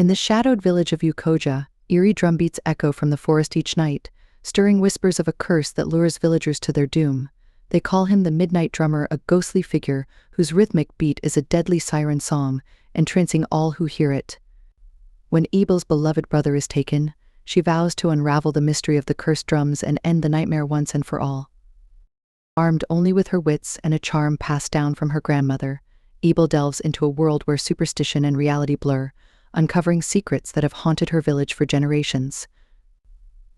In the shadowed village of Ukoja, eerie drumbeats echo from the forest each night, stirring whispers of a curse that lures villagers to their doom. They call him the Midnight Drummer, a ghostly figure whose rhythmic beat is a deadly siren song, entrancing all who hear it. When Ebele's beloved brother is taken, she vows to unravel the mystery of the cursed drums and end the nightmare once and for all. Armed only with her wits and a charm passed down from her grandmother, Ebele delves into a world where superstition and reality blur, uncovering secrets that have haunted her village for generations.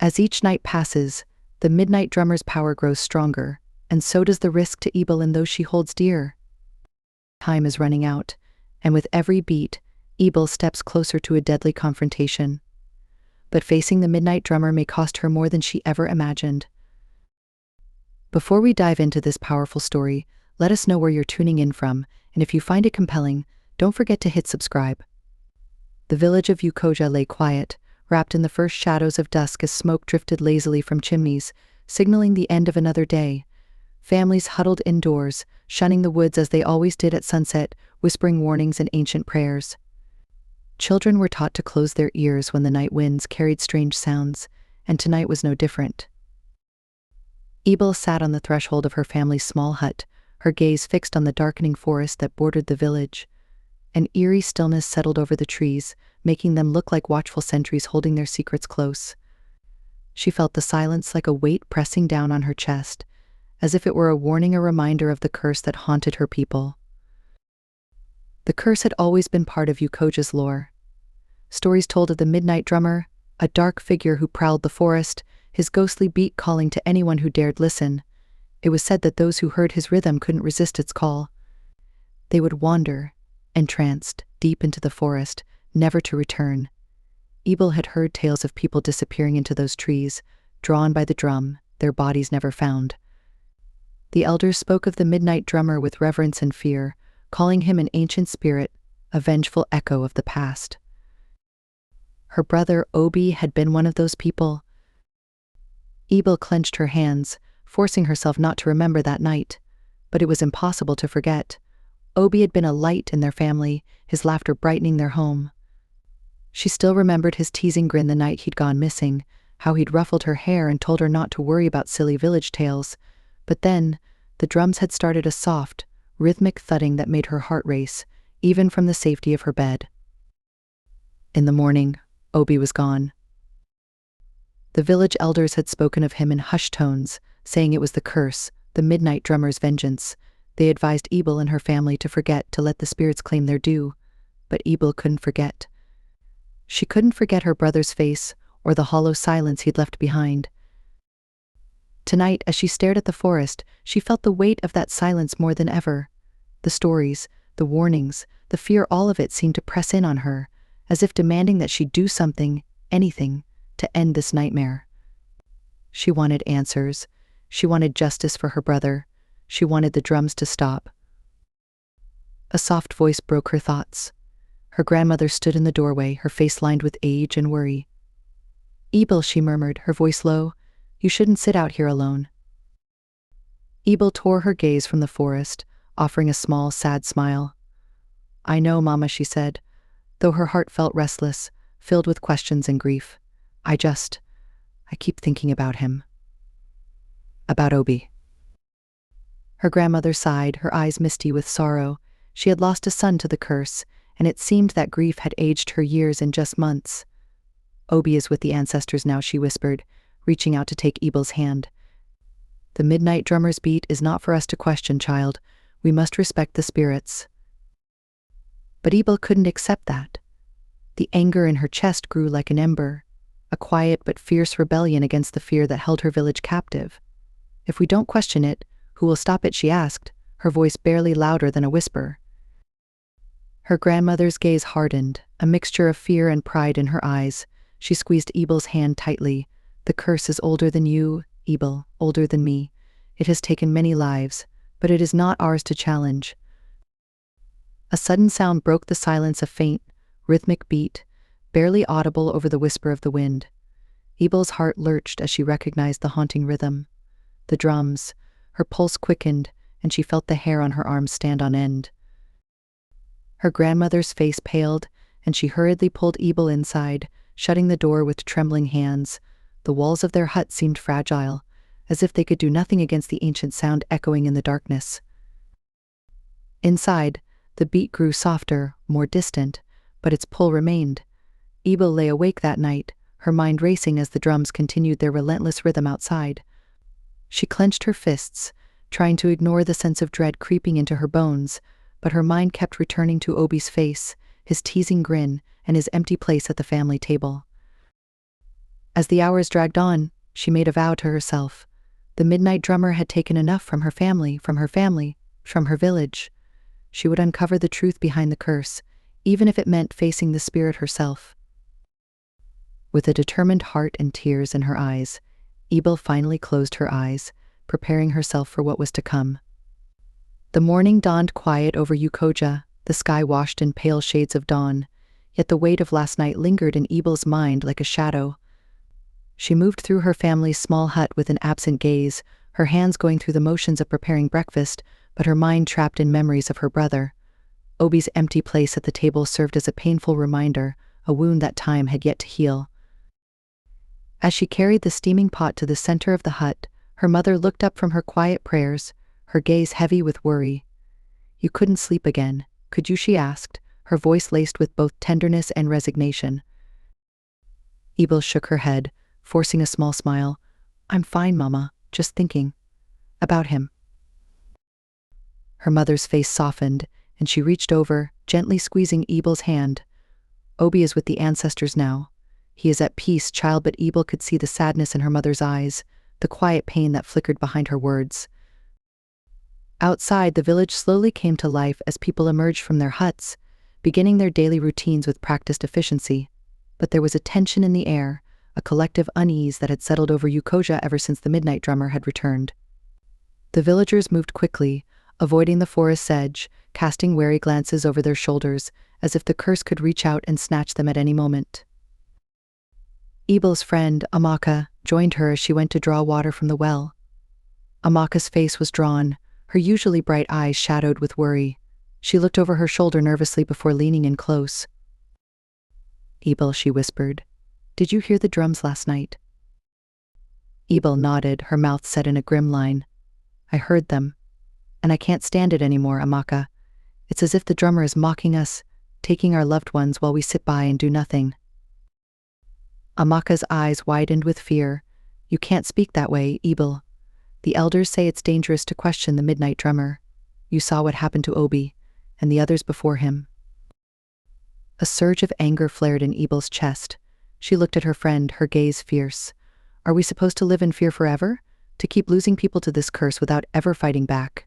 As each night passes, the Midnight Drummer's power grows stronger, and so does the risk to Ebele and those she holds dear. Time is running out, and with every beat, Ebele steps closer to a deadly confrontation. But facing the Midnight Drummer may cost her more than she ever imagined. Before we dive into this powerful story, let us know where you're tuning in from, and if you find it compelling, don't forget to hit subscribe. The village of Ukoja lay quiet, wrapped in the first shadows of dusk as smoke drifted lazily from chimneys, signaling the end of another day. Families huddled indoors, shunning the woods as they always did at sunset, whispering warnings and ancient prayers. Children were taught to close their ears when the night winds carried strange sounds, and tonight was no different. Ebele sat on the threshold of her family's small hut, her gaze fixed on the darkening forest that bordered the village. An eerie stillness settled over the trees, making them look like watchful sentries holding their secrets close. She felt the silence like a weight pressing down on her chest, as if it were a warning, a reminder of the curse that haunted her people. The curse had always been part of Ukoja's lore. Stories told of the Midnight Drummer, a dark figure who prowled the forest, his ghostly beat calling to anyone who dared listen. It was said that those who heard his rhythm couldn't resist its call. They would wander, entranced, deep into the forest, never to return. Ebele had heard tales of people disappearing into those trees, drawn by the drum, their bodies never found. The elders spoke of the Midnight Drummer with reverence and fear, calling him an ancient spirit, a vengeful echo of the past. Her brother Obi had been one of those people. Ebele clenched her hands, forcing herself not to remember that night, but it was impossible to forget. Obi had been a light in their family, his laughter brightening their home. She still remembered his teasing grin the night he'd gone missing, how he'd ruffled her hair and told her not to worry about silly village tales. But then, the drums had started a soft, rhythmic thudding that made her heart race, even from the safety of her bed. In the morning, Obi was gone. The village elders had spoken of him in hushed tones, saying it was the curse, the Midnight Drummer's vengeance. They advised Ebele and her family to forget, to let the spirits claim their due. But Ebele couldn't forget. She couldn't forget her brother's face, or the hollow silence he'd left behind. Tonight, as she stared at the forest, she felt the weight of that silence more than ever. The stories, the warnings, the fear, all of it seemed to press in on her, as if demanding that she do something, anything, to end this nightmare. She wanted answers. She wanted justice for her brother. She wanted the drums to stop. A soft voice broke her thoughts. Her grandmother stood in the doorway, her face lined with age and worry. "Ebele," she murmured, her voice low, "you shouldn't sit out here alone." Ebele tore her gaze from the forest, offering a small, sad smile. "I know, Mama," she said, though her heart felt restless, filled with questions and grief. I keep thinking about him. About Obi." Her grandmother sighed, her eyes misty with sorrow. She had lost a son to the curse, and it seemed that grief had aged her years in just months. "Obi is with the ancestors now," she whispered, reaching out to take Ebele's hand. "The Midnight Drummer's beat is not for us to question, child. We must respect the spirits." But Ebele couldn't accept that. The anger in her chest grew like an ember, a quiet but fierce rebellion against the fear that held her village captive. "If we don't question it, who will stop it?" she asked, her voice barely louder than a whisper. Her grandmother's gaze hardened, a mixture of fear and pride in her eyes. She squeezed Ebele's hand tightly. "The curse is older than you, Ebele, older than me. It has taken many lives, but it is not ours to challenge." A sudden sound broke the silence, a faint, rhythmic beat, barely audible over the whisper of the wind. Ebele's heart lurched as she recognized the haunting rhythm. The drums. Her pulse quickened, and she felt the hair on her arms stand on end. Her grandmother's face paled, and she hurriedly pulled Ebele inside, shutting the door with trembling hands. The walls of their hut seemed fragile, as if they could do nothing against the ancient sound echoing in the darkness. Inside, the beat grew softer, more distant, but its pull remained. Ebele lay awake that night, her mind racing as the drums continued their relentless rhythm outside. She clenched her fists, trying to ignore the sense of dread creeping into her bones, but her mind kept returning to Obi's face, his teasing grin, and his empty place at the family table. As the hours dragged on, she made a vow to herself. The midnight drummer had taken enough from her family, from her village. She would uncover the truth behind the curse, even if it meant facing the spirit herself. With a determined heart and tears in her eyes, Ebele finally closed her eyes, preparing herself for what was to come. The morning dawned quiet over Ukoja, the sky washed in pale shades of dawn, yet the weight of last night lingered in Ebele's mind like a shadow. She moved through her family's small hut with an absent gaze, her hands going through the motions of preparing breakfast, but her mind trapped in memories of her brother. Obi's empty place at the table served as a painful reminder, a wound that time had yet to heal. As she carried the steaming pot to the center of the hut, her mother looked up from her quiet prayers, her gaze heavy with worry. "You couldn't sleep again, could you?" she asked, her voice laced with both tenderness and resignation. Ebele shook her head, forcing a small smile. "I'm fine, Mama, just thinking about him." Her mother's face softened, and she reached over, gently squeezing Ebele's hand. "Obi is with the ancestors now. He is at peace, child," but Ebele could see the sadness in her mother's eyes, the quiet pain that flickered behind her words. Outside, the village slowly came to life as people emerged from their huts, beginning their daily routines with practiced efficiency. But there was a tension in the air, a collective unease that had settled over Ukoja ever since the midnight drummer had returned. The villagers moved quickly, avoiding the forest's edge, casting wary glances over their shoulders, as if the curse could reach out and snatch them at any moment. Ebele's friend, Amaka, joined her as she went to draw water from the well. Amaka's face was drawn, her usually bright eyes shadowed with worry. She looked over her shoulder nervously before leaning in close. "Ebele," she whispered, "did you hear the drums last night?" Ebele nodded, her mouth set in a grim line. "I heard them, and I can't stand it anymore, Amaka. It's as if the drummer is mocking us, taking our loved ones while we sit by and do nothing." Amaka's eyes widened with fear. "You can't speak that way, Ebele. The elders say it's dangerous to question the midnight drummer. You saw what happened to Obi, and the others before him." A surge of anger flared in Ebele's chest. She looked at her friend, her gaze fierce. "Are we supposed to live in fear forever? To keep losing people to this curse without ever fighting back?"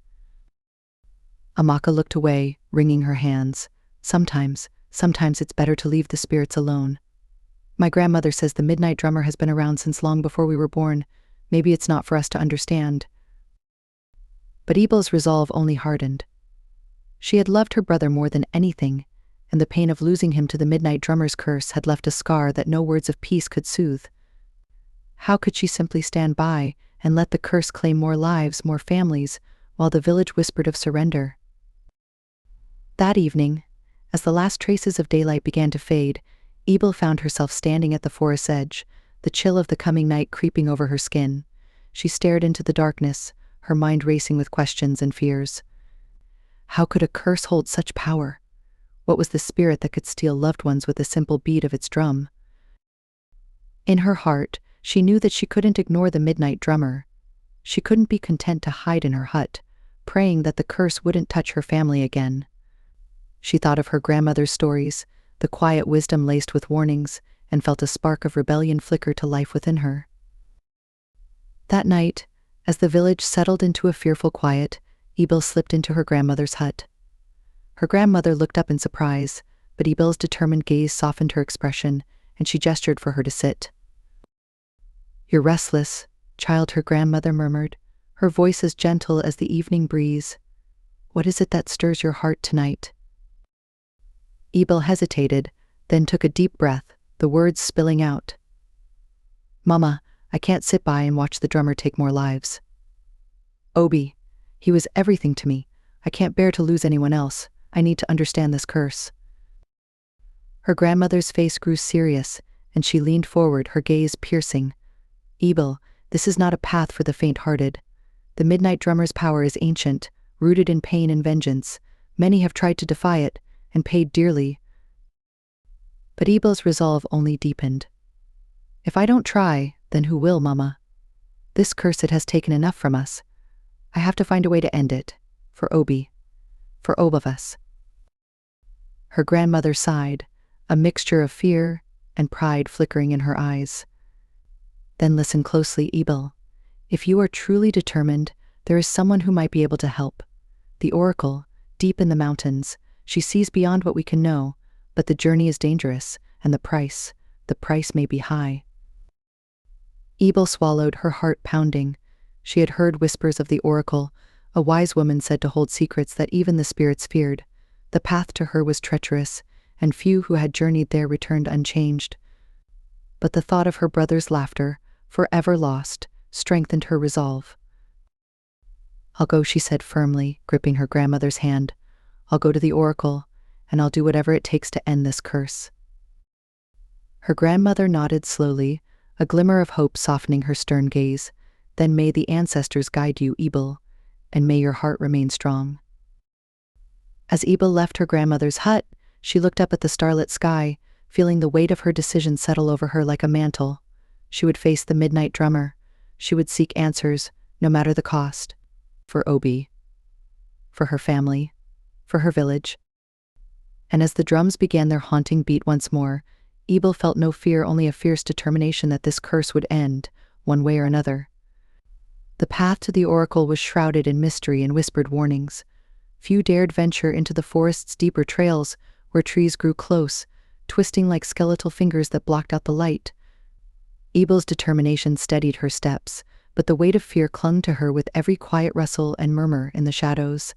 Amaka looked away, wringing her hands. Sometimes it's better to leave the spirits alone. My grandmother says the midnight drummer has been around since long before we were born. Maybe it's not for us to understand." But Ebele's resolve only hardened. She had loved her brother more than anything, and the pain of losing him to the midnight drummer's curse had left a scar that no words of peace could soothe. How could she simply stand by and let the curse claim more lives, more families, while the village whispered of surrender? That evening, as the last traces of daylight began to fade, Ebele found herself standing at the forest's edge, the chill of the coming night creeping over her skin. She stared into the darkness, her mind racing with questions and fears. How could a curse hold such power? What was the spirit that could steal loved ones with a simple beat of its drum? In her heart, she knew that she couldn't ignore the midnight drummer. She couldn't be content to hide in her hut, praying that the curse wouldn't touch her family again. She thought of her grandmother's stories, the quiet wisdom laced with warnings, and felt a spark of rebellion flicker to life within her. That night, as the village settled into a fearful quiet, Ebele slipped into her grandmother's hut. Her grandmother looked up in surprise, but Ebele's determined gaze softened her expression, and she gestured for her to sit. "You're restless, child," her grandmother murmured, her voice as gentle as the evening breeze. "What is it that stirs your heart tonight?" Ebele hesitated, then took a deep breath, the words spilling out. "Mama, I can't sit by and watch the drummer take more lives. Obi, he was everything to me. I can't bear to lose anyone else. I need to understand this curse." Her grandmother's face grew serious, and she leaned forward, her gaze piercing. Ebele, this is not a path for the faint-hearted. The midnight drummer's power is ancient, rooted in pain and vengeance. Many have tried to defy it, and paid dearly. But Ebele's resolve only deepened. If I don't try, then who will, Mama? This curse, it has taken enough from us. I have to find a way to end it. For Obi. For all of us. Her grandmother sighed, a mixture of fear and pride flickering in her eyes. Then listen closely, Ebele. If you are truly determined, there is someone who might be able to help. The oracle, deep in the mountains, she sees beyond what we can know, but the journey is dangerous, and the price may be high. Ebele swallowed, her heart pounding. She had heard whispers of the oracle, a wise woman said to hold secrets that even the spirits feared. The path to her was treacherous, and few who had journeyed there returned unchanged. But the thought of her brother's laughter, forever lost, strengthened her resolve. I'll go, she said firmly, gripping her grandmother's hand. I'll go to the oracle, and I'll do whatever it takes to end this curse. Her grandmother nodded slowly, a glimmer of hope softening her stern gaze. Then may the ancestors guide you, Ebele, and may your heart remain strong. As Ebele left her grandmother's hut, she looked up at the starlit sky, feeling the weight of her decision settle over her like a mantle. She would face the midnight drummer. She would seek answers, no matter the cost. For Obi. For her family. For her village. And as the drums began their haunting beat once more, Ebele felt no fear, only a fierce determination that this curse would end, one way or another. The path to the oracle was shrouded in mystery and whispered warnings. Few dared venture into the forest's deeper trails, where trees grew close, twisting like skeletal fingers that blocked out the light. Ebele's determination steadied her steps, but the weight of fear clung to her with every quiet rustle and murmur in the shadows.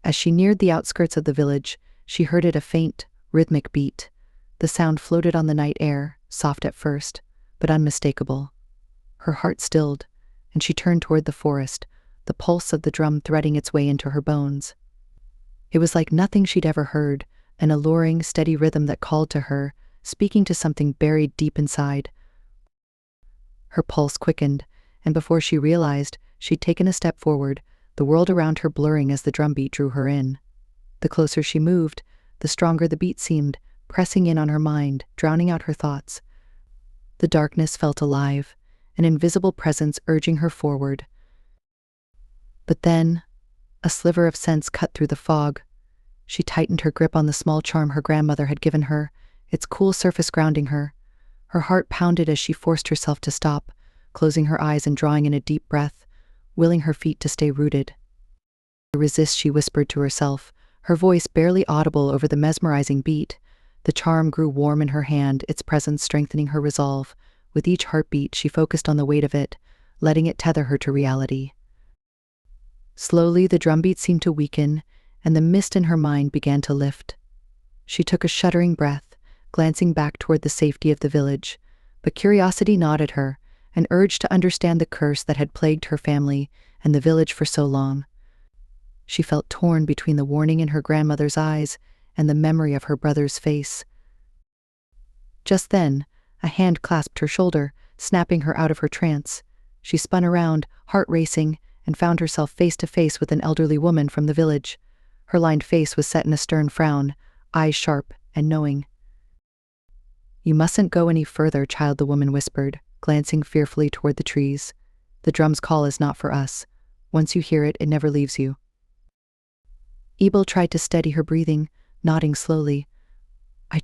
As she neared the outskirts of the village, she heard it, a faint, rhythmic beat. The sound floated on the night air, soft at first, but unmistakable. Her heart stilled, and she turned toward the forest, the pulse of the drum threading its way into her bones. It was like nothing she'd ever heard, an alluring, steady rhythm that called to her, speaking to something buried deep inside. Her pulse quickened, and before she realized, she'd taken a step forward, the world around her blurring as the drumbeat drew her in. The closer she moved, the stronger the beat seemed, pressing in on her mind, drowning out her thoughts. The darkness felt alive, an invisible presence urging her forward. But then, a sliver of sense cut through the fog. She tightened her grip on the small charm her grandmother had given her, its cool surface grounding her. Her heart pounded as she forced herself to stop, closing her eyes and drawing in a deep breath, willing her feet to stay rooted. Resist, she whispered to herself, her voice barely audible over the mesmerizing beat. The charm grew warm in her hand, its presence strengthening her resolve. With each heartbeat, she focused on the weight of it, letting it tether her to reality. Slowly, the drumbeat seemed to weaken, and the mist in her mind began to lift. She took a shuddering breath, glancing back toward the safety of the village, but curiosity gnawed at her, an urge to understand the curse that had plagued her family and the village for so long. She felt torn between the warning in her grandmother's eyes and the memory of her brother's face. Just then, a hand clasped her shoulder, snapping her out of her trance. She spun around, heart racing, and found herself face to face with an elderly woman from the village. Her lined face was set in a stern frown, eyes sharp and knowing. "You mustn't go any further, child," the woman whispered, glancing fearfully toward the trees. "The drum's call is not for us. Once you hear it, it never leaves you." Ebele tried to steady her breathing, nodding slowly. I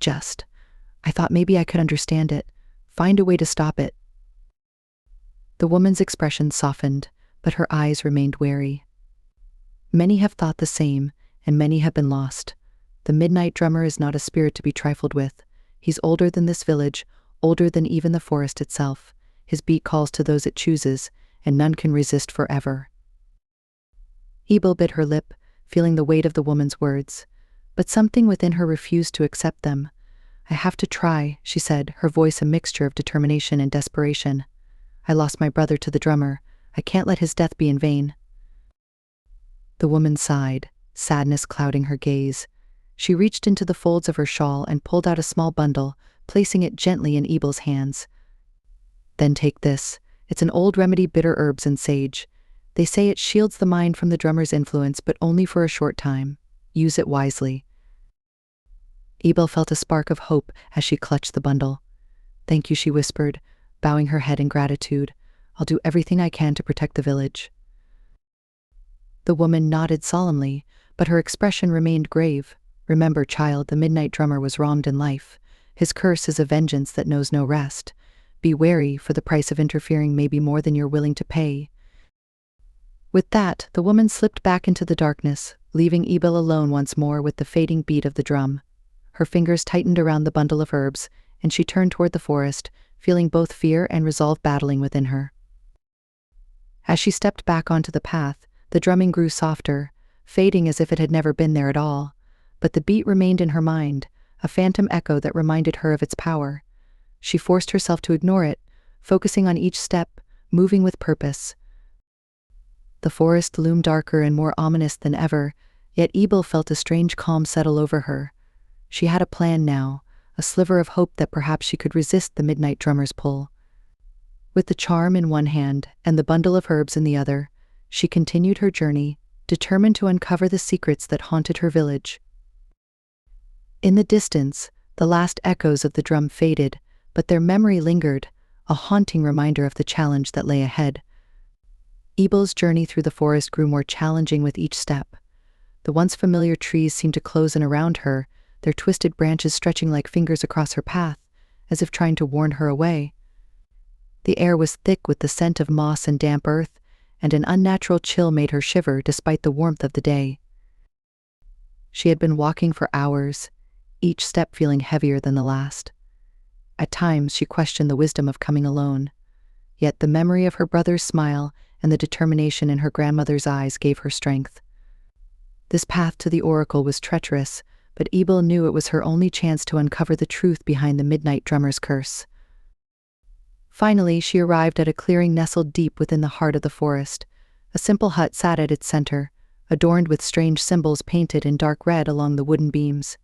thought maybe I could understand it, find a way to stop it." The woman's expression softened, but her eyes remained wary. Many have thought the same, and many have been lost. The midnight drummer is not a spirit to be trifled with. He's older than this village, older than even the forest itself. His beat calls to those it chooses, and none can resist forever. Ebele bit her lip, feeling the weight of the woman's words, but something within her refused to accept them. "I have to try," she said, her voice a mixture of determination and desperation. "I lost my brother to the drummer. I can't let his death be in vain." The woman sighed, sadness clouding her gaze. She reached into the folds of her shawl and pulled out a small bundle, placing it gently in Ebele's hands. "Then take this. It's an old remedy, bitter herbs and sage. They say it shields the mind from the drummer's influence, but only for a short time. Use it wisely." Ebele felt a spark of hope as she clutched the bundle. "Thank you," she whispered, bowing her head in gratitude. "I'll do everything I can to protect the village." The woman nodded solemnly, but her expression remained grave. "Remember, child, the midnight drummer was wronged in life. His curse is a vengeance that knows no rest. Be wary, for the price of interfering may be more than you're willing to pay." With that, the woman slipped back into the darkness, leaving Ebele alone once more with the fading beat of the drum. Her fingers tightened around the bundle of herbs, and she turned toward the forest, feeling both fear and resolve battling within her. As she stepped back onto the path, the drumming grew softer, fading as if it had never been there at all. But the beat remained in her mind, a phantom echo that reminded her of its power. She forced herself to ignore it, focusing on each step, moving with purpose. The forest loomed darker and more ominous than ever, yet Ebele felt a strange calm settle over her. She had a plan now, a sliver of hope that perhaps she could resist the midnight drummer's pull. With the charm in one hand and the bundle of herbs in the other, she continued her journey, determined to uncover the secrets that haunted her village. In the distance, the last echoes of the drum faded, but their memory lingered, a haunting reminder of the challenge that lay ahead. Ebele's journey through the forest grew more challenging with each step. The once familiar trees seemed to close in around her, their twisted branches stretching like fingers across her path, as if trying to warn her away. The air was thick with the scent of moss and damp earth, and an unnatural chill made her shiver despite the warmth of the day. She had been walking for hours, each step feeling heavier than the last. At times she questioned the wisdom of coming alone, yet the memory of her brother's smile and the determination in her grandmother's eyes gave her strength. This path to the oracle was treacherous, but Ebele knew it was her only chance to uncover the truth behind the midnight drummer's curse. Finally, she arrived at a clearing nestled deep within the heart of the forest. A simple hut sat at its center, adorned with strange symbols painted in dark red along the wooden beams.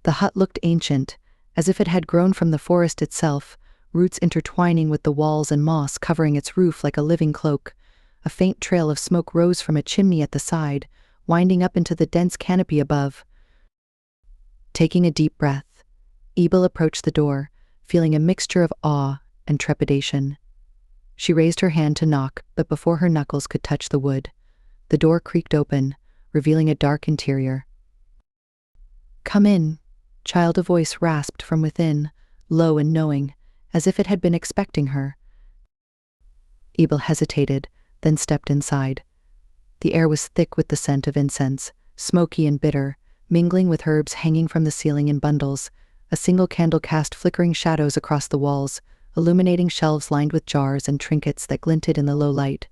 The hut looked ancient, as if it had grown from the forest itself, roots intertwining with the walls and moss covering its roof like a living cloak. A faint trail of smoke rose from a chimney at the side, winding up into the dense canopy above. Taking a deep breath, Ebele approached the door, feeling a mixture of awe and trepidation. She raised her hand to knock, but before her knuckles could touch the wood, the door creaked open, revealing a dark interior. "Come in," child, a voice rasped from within, low and knowing, as if it had been expecting her. Ebele hesitated, then stepped inside. The air was thick with the scent of incense, smoky and bitter, mingling with herbs hanging from the ceiling in bundles. A single candle cast flickering shadows across the walls, illuminating shelves lined with jars and trinkets that glinted in the low light.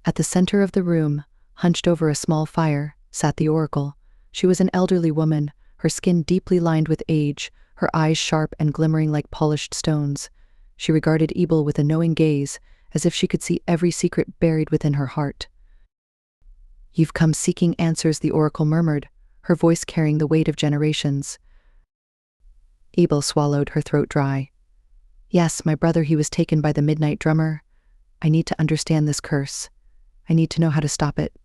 At the center of the room, hunched over a small fire, sat the oracle. She was an elderly woman, her skin deeply lined with age, her eyes sharp and glimmering like polished stones. She regarded Ebele with a knowing gaze, as if she could see every secret buried within her heart. "You've come seeking answers," the oracle murmured, her voice carrying the weight of generations. Ebele swallowed, her throat dry. "Yes, my brother, he was taken by the midnight drummer. I need to understand this curse. I need to know how to stop it."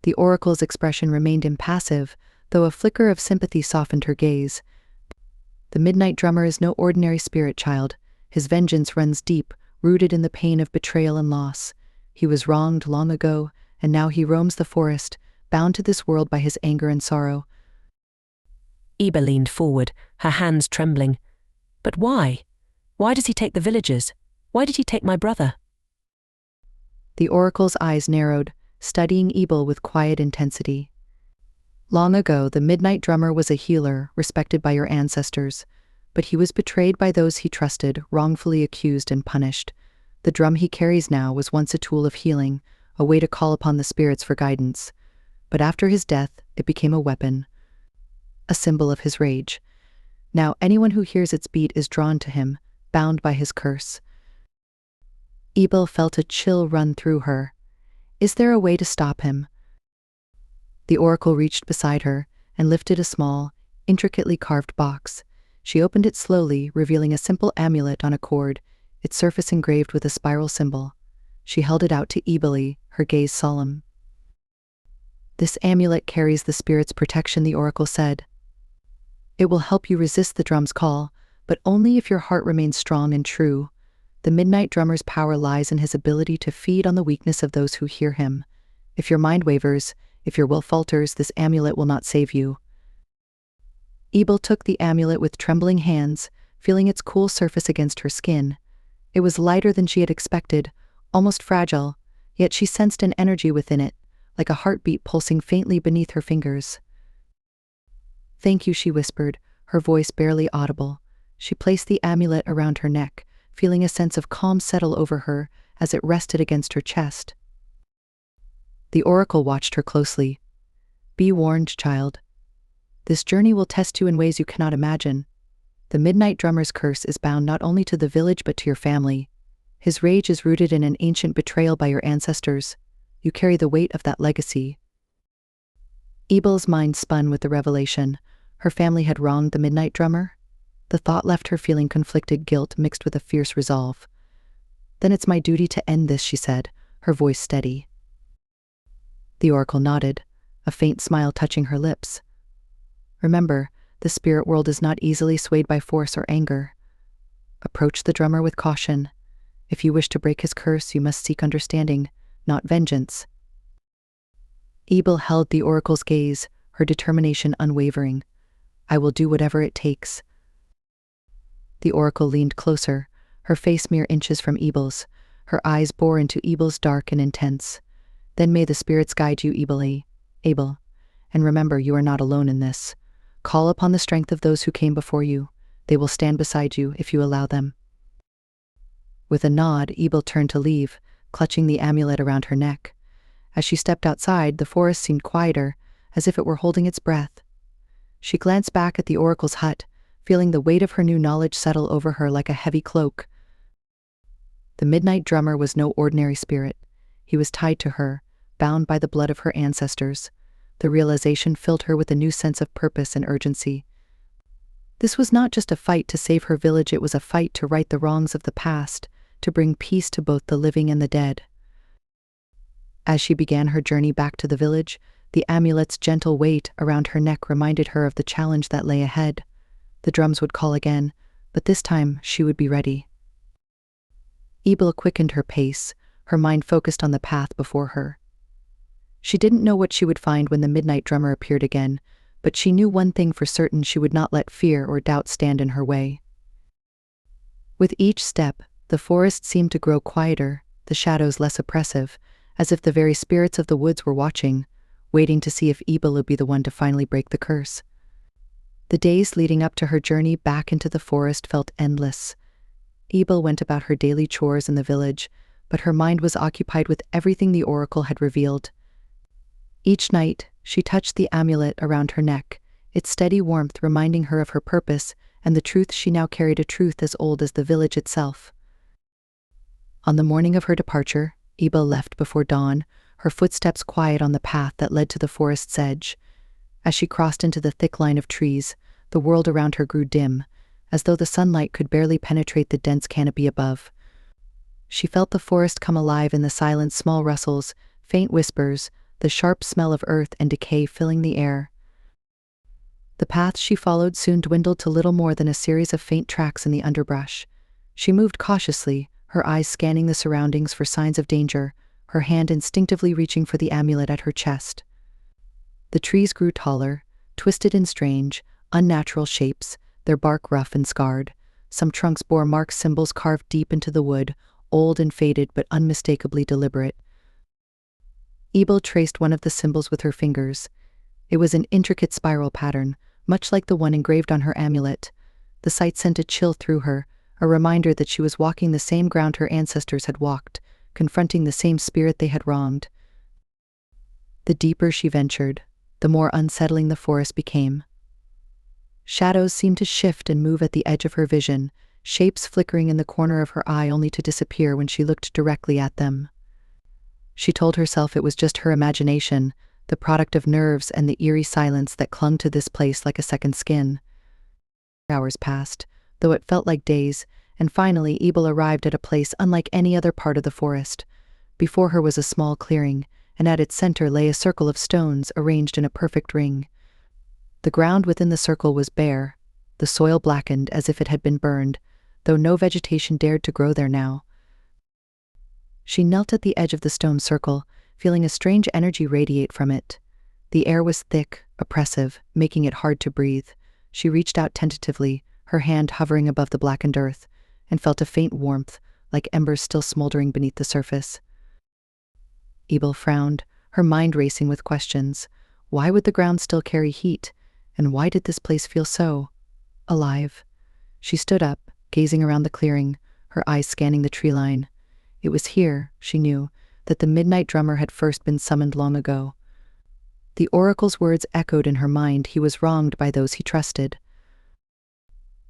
The oracle's expression remained impassive, though a flicker of sympathy softened her gaze. "The midnight drummer is no ordinary spirit, child. His vengeance runs deep, rooted in the pain of betrayal and loss. He was wronged long ago, and now he roams the forest, bound to this world by his anger and sorrow." Ebele leaned forward, her hands trembling. "But why? Why does he take the villagers? Why did he take my brother?" The oracle's eyes narrowed, studying Ebele with quiet intensity. "Long ago, the midnight drummer was a healer, respected by your ancestors, but he was betrayed by those he trusted, wrongfully accused and punished. The drum he carries now was once a tool of healing, a way to call upon the spirits for guidance. But after his death, it became a weapon, a symbol of his rage. Now anyone who hears its beat is drawn to him, bound by his curse." Ebele felt a chill run through her. Is there a way to stop him? The oracle reached beside her and lifted a small, intricately carved box. She opened it slowly, revealing a simple amulet on a cord, its surface engraved with a spiral symbol. She held it out to Ebele, her gaze solemn. "This amulet carries the spirit's protection," the oracle said. "It will help you resist the drum's call, but only if your heart remains strong and true. The midnight drummer's power lies in his ability to feed on the weakness of those who hear him. If your mind wavers, if your will falters, this amulet will not save you." Ebele took the amulet with trembling hands, feeling its cool surface against her skin. It was lighter than she had expected, almost fragile, yet she sensed an energy within it, like a heartbeat pulsing faintly beneath her fingers. "Thank you," she whispered, her voice barely audible. She placed the amulet around her neck, feeling a sense of calm settle over her as it rested against her chest. The oracle watched her closely. "Be warned, child. This journey will test you in ways you cannot imagine. The midnight drummer's curse is bound not only to the village but to your family. His rage is rooted in an ancient betrayal by your ancestors. You carry the weight of that legacy." Ebele's mind spun with the revelation. Her family had wronged the midnight drummer? The thought left her feeling conflicted guilt mixed with a fierce resolve. "Then it's my duty to end this," she said, her voice steady. The oracle nodded, a faint smile touching her lips. "Remember, the spirit world is not easily swayed by force or anger. Approach the drummer with caution. If you wish to break his curse, you must seek understanding, not vengeance." Ebele held the oracle's gaze, her determination unwavering. "I will do whatever it takes." The oracle leaned closer, her face mere inches from Ebele's. Her eyes bore into Ebele's, dark and intense. "Then may the spirits guide you, Ebele. And remember, you are not alone in this. Call upon the strength of those who came before you. They will stand beside you if you allow them." With a nod, Ebele turned to leave, clutching the amulet around her neck. As she stepped outside, the forest seemed quieter, as if it were holding its breath. She glanced back at the oracle's hut, feeling the weight of her new knowledge settle over her like a heavy cloak. The midnight drummer was no ordinary spirit. He was tied to her, bound by the blood of her ancestors. The realization filled her with a new sense of purpose and urgency. This was not just a fight to save her village, it was a fight to right the wrongs of the past, to bring peace to both the living and the dead. As she began her journey back to the village, the amulet's gentle weight around her neck reminded her of the challenge that lay ahead. The drums would call again, but this time she would be ready. Ebele quickened her pace, her mind focused on the path before her. She didn't know what she would find when the midnight drummer appeared again, but she knew one thing for certain: she would not let fear or doubt stand in her way. With each step, the forest seemed to grow quieter, the shadows less oppressive, as if the very spirits of the woods were watching, waiting to see if Ebele would be the one to finally break the curse. The days leading up to her journey back into the forest felt endless. Ebele went about her daily chores in the village, but her mind was occupied with everything the oracle had revealed. Each night, she touched the amulet around her neck, its steady warmth reminding her of her purpose and the truth she now carried, a truth as old as the village itself. On the morning of her departure, Ebele left before dawn, her footsteps quiet on the path that led to the forest's edge. As she crossed into the thick line of trees, the world around her grew dim, as though the sunlight could barely penetrate the dense canopy above. She felt the forest come alive in the silence, small rustles, faint whispers, the sharp smell of earth and decay filling the air. The path she followed soon dwindled to little more than a series of faint tracks in the underbrush. She moved cautiously, her eyes scanning the surroundings for signs of danger, her hand instinctively reaching for the amulet at her chest. The trees grew taller, twisted in strange, unnatural shapes, their bark rough and scarred. Some trunks bore marked symbols carved deep into the wood, old and faded but unmistakably deliberate. Ebele traced one of the symbols with her fingers. It was an intricate spiral pattern, much like the one engraved on her amulet. The sight sent a chill through her, a reminder that she was walking the same ground her ancestors had walked, confronting the same spirit they had wronged. The deeper she ventured, the more unsettling the forest became. Shadows seemed to shift and move at the edge of her vision, shapes flickering in the corner of her eye only to disappear when she looked directly at them. She told herself it was just her imagination, the product of nerves and the eerie silence that clung to this place like a second skin. Hours passed, though it felt like days, and finally Ebele arrived at a place unlike any other part of the forest. Before her was a small clearing, and at its center lay a circle of stones arranged in a perfect ring. The ground within the circle was bare, the soil blackened as if it had been burned, though no vegetation dared to grow there now. She knelt at the edge of the stone circle, feeling a strange energy radiate from it. The air was thick, oppressive, making it hard to breathe. She reached out tentatively, her hand hovering above the blackened earth, and felt a faint warmth, like embers still smoldering beneath the surface. Ebele frowned, her mind racing with questions. Why would the ground still carry heat? And why did this place feel so alive? She stood up, gazing around the clearing, her eyes scanning the tree line. It was here, she knew, that the midnight drummer had first been summoned long ago. The oracle's words echoed in her mind. He was wronged by those he trusted.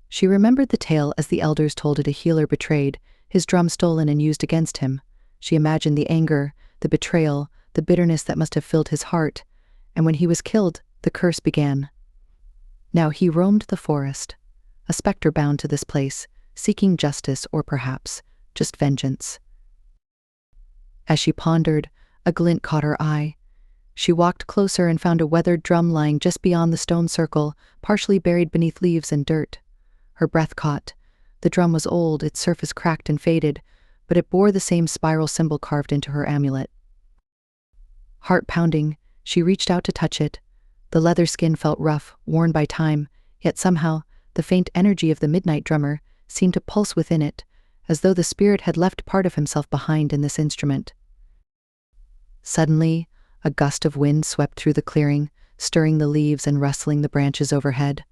She remembered the tale as the elders told it: a healer betrayed, his drum stolen and used against him. She imagined the anger, the betrayal, the bitterness that must have filled his heart, and when he was killed, the curse began. Now he roamed the forest, a specter bound to this place, seeking justice or perhaps just vengeance. As she pondered, a glint caught her eye. She walked closer and found a weathered drum lying just beyond the stone circle, partially buried beneath leaves and dirt. Her breath caught. The drum was old, its surface cracked and faded, but it bore the same spiral symbol carved into her amulet. Heart pounding, she reached out to touch it. The leather skin felt rough, worn by time, yet somehow, the faint energy of the midnight drummer seemed to pulse within it, as though the spirit had left part of himself behind in this instrument. Suddenly, a gust of wind swept through the clearing, stirring the leaves and rustling the branches overhead.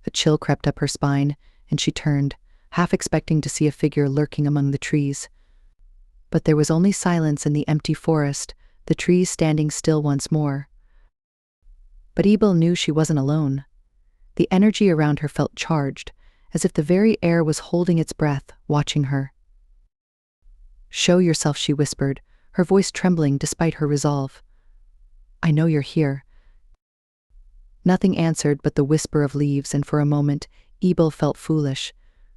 A chill crept up her spine, and she turned, half expecting to see a figure lurking among the trees. But there was only silence in the empty forest, the trees standing still once more. But Ebele knew she wasn't alone. The energy around her felt charged, as if the very air was holding its breath, watching her. "Show yourself," she whispered, her voice trembling despite her resolve. "I know you're here." Nothing answered but the whisper of leaves, and for a moment, Ebele felt foolish.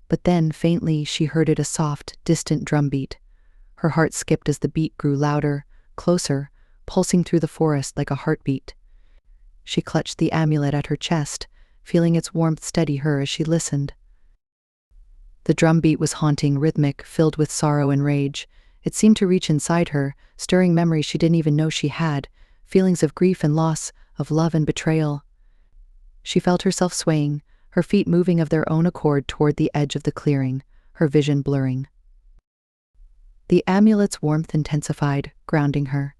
But then, faintly, she heard it: a soft, distant drumbeat. Her heart skipped as the beat grew louder, closer, pulsing through the forest like a heartbeat. She clutched the amulet at her chest, feeling its warmth steady her as she listened. The drumbeat was haunting, rhythmic, filled with sorrow and rage. It seemed to reach inside her, stirring memories she didn't even know she had, feelings of grief and loss, of love and betrayal. She felt herself swaying, her feet moving of their own accord toward the edge of the clearing, her vision blurring. The amulet's warmth intensified, grounding her.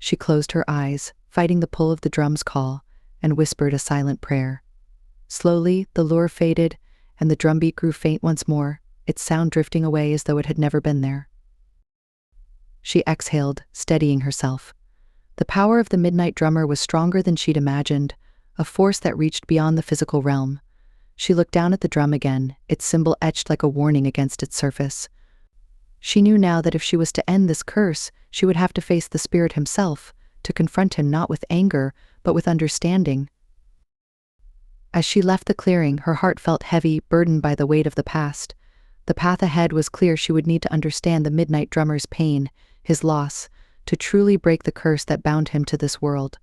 She closed her eyes, fighting the pull of the drum's call, and whispered a silent prayer. Slowly, the lure faded, and the drumbeat grew faint once more, its sound drifting away as though it had never been there. She exhaled, steadying herself. The power of the midnight drummer was stronger than she'd imagined, a force that reached beyond the physical realm. She looked down at the drum again, its symbol etched like a warning against its surface. She knew now that if she was to end this curse, she would have to face the spirit himself, to confront him not with anger, but with understanding. As she left the clearing, her heart felt heavy, burdened by the weight of the past. The path ahead was clear. She would need to understand the midnight drummer's pain, his loss, to truly break the curse that bound him to this world.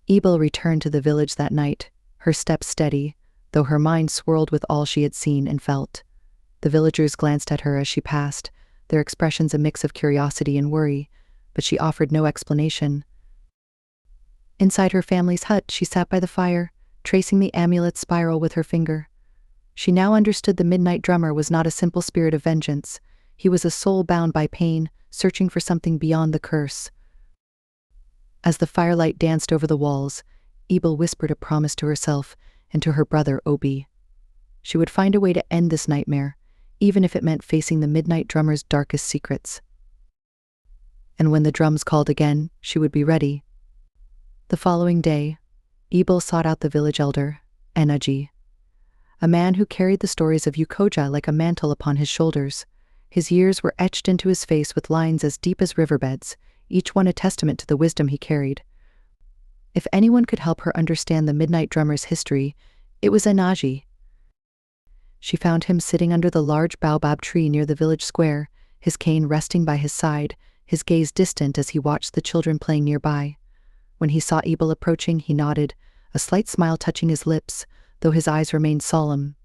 Ebele returned to the village that night, her steps steady, though her mind swirled with all she had seen and felt. The villagers glanced at her as she passed, their expressions a mix of curiosity and worry, but she offered no explanation. Inside her family's hut, she sat by the fire, tracing the amulet's spiral with her finger. She now understood the midnight drummer was not a simple spirit of vengeance. He was a soul bound by pain, searching for something beyond the curse. As the firelight danced over the walls, Ebele whispered a promise to herself and to her brother Obi. She would find a way to end this nightmare, even if it meant facing the midnight drummer's darkest secrets. And when the drums called again, she would be ready. The following day, Ebele sought out the village elder, Enaji, a man who carried the stories of Ukoja like a mantle upon his shoulders. His years were etched into his face with lines as deep as riverbeds, each one a testament to the wisdom he carried. If anyone could help her understand the Midnight Drummer's history, it was Enaji. She found him sitting under the large baobab tree near the village square, his cane resting by his side, his gaze distant as he watched the children playing nearby. When he saw Ebele approaching, he nodded, a slight smile touching his lips, though his eyes remained solemn.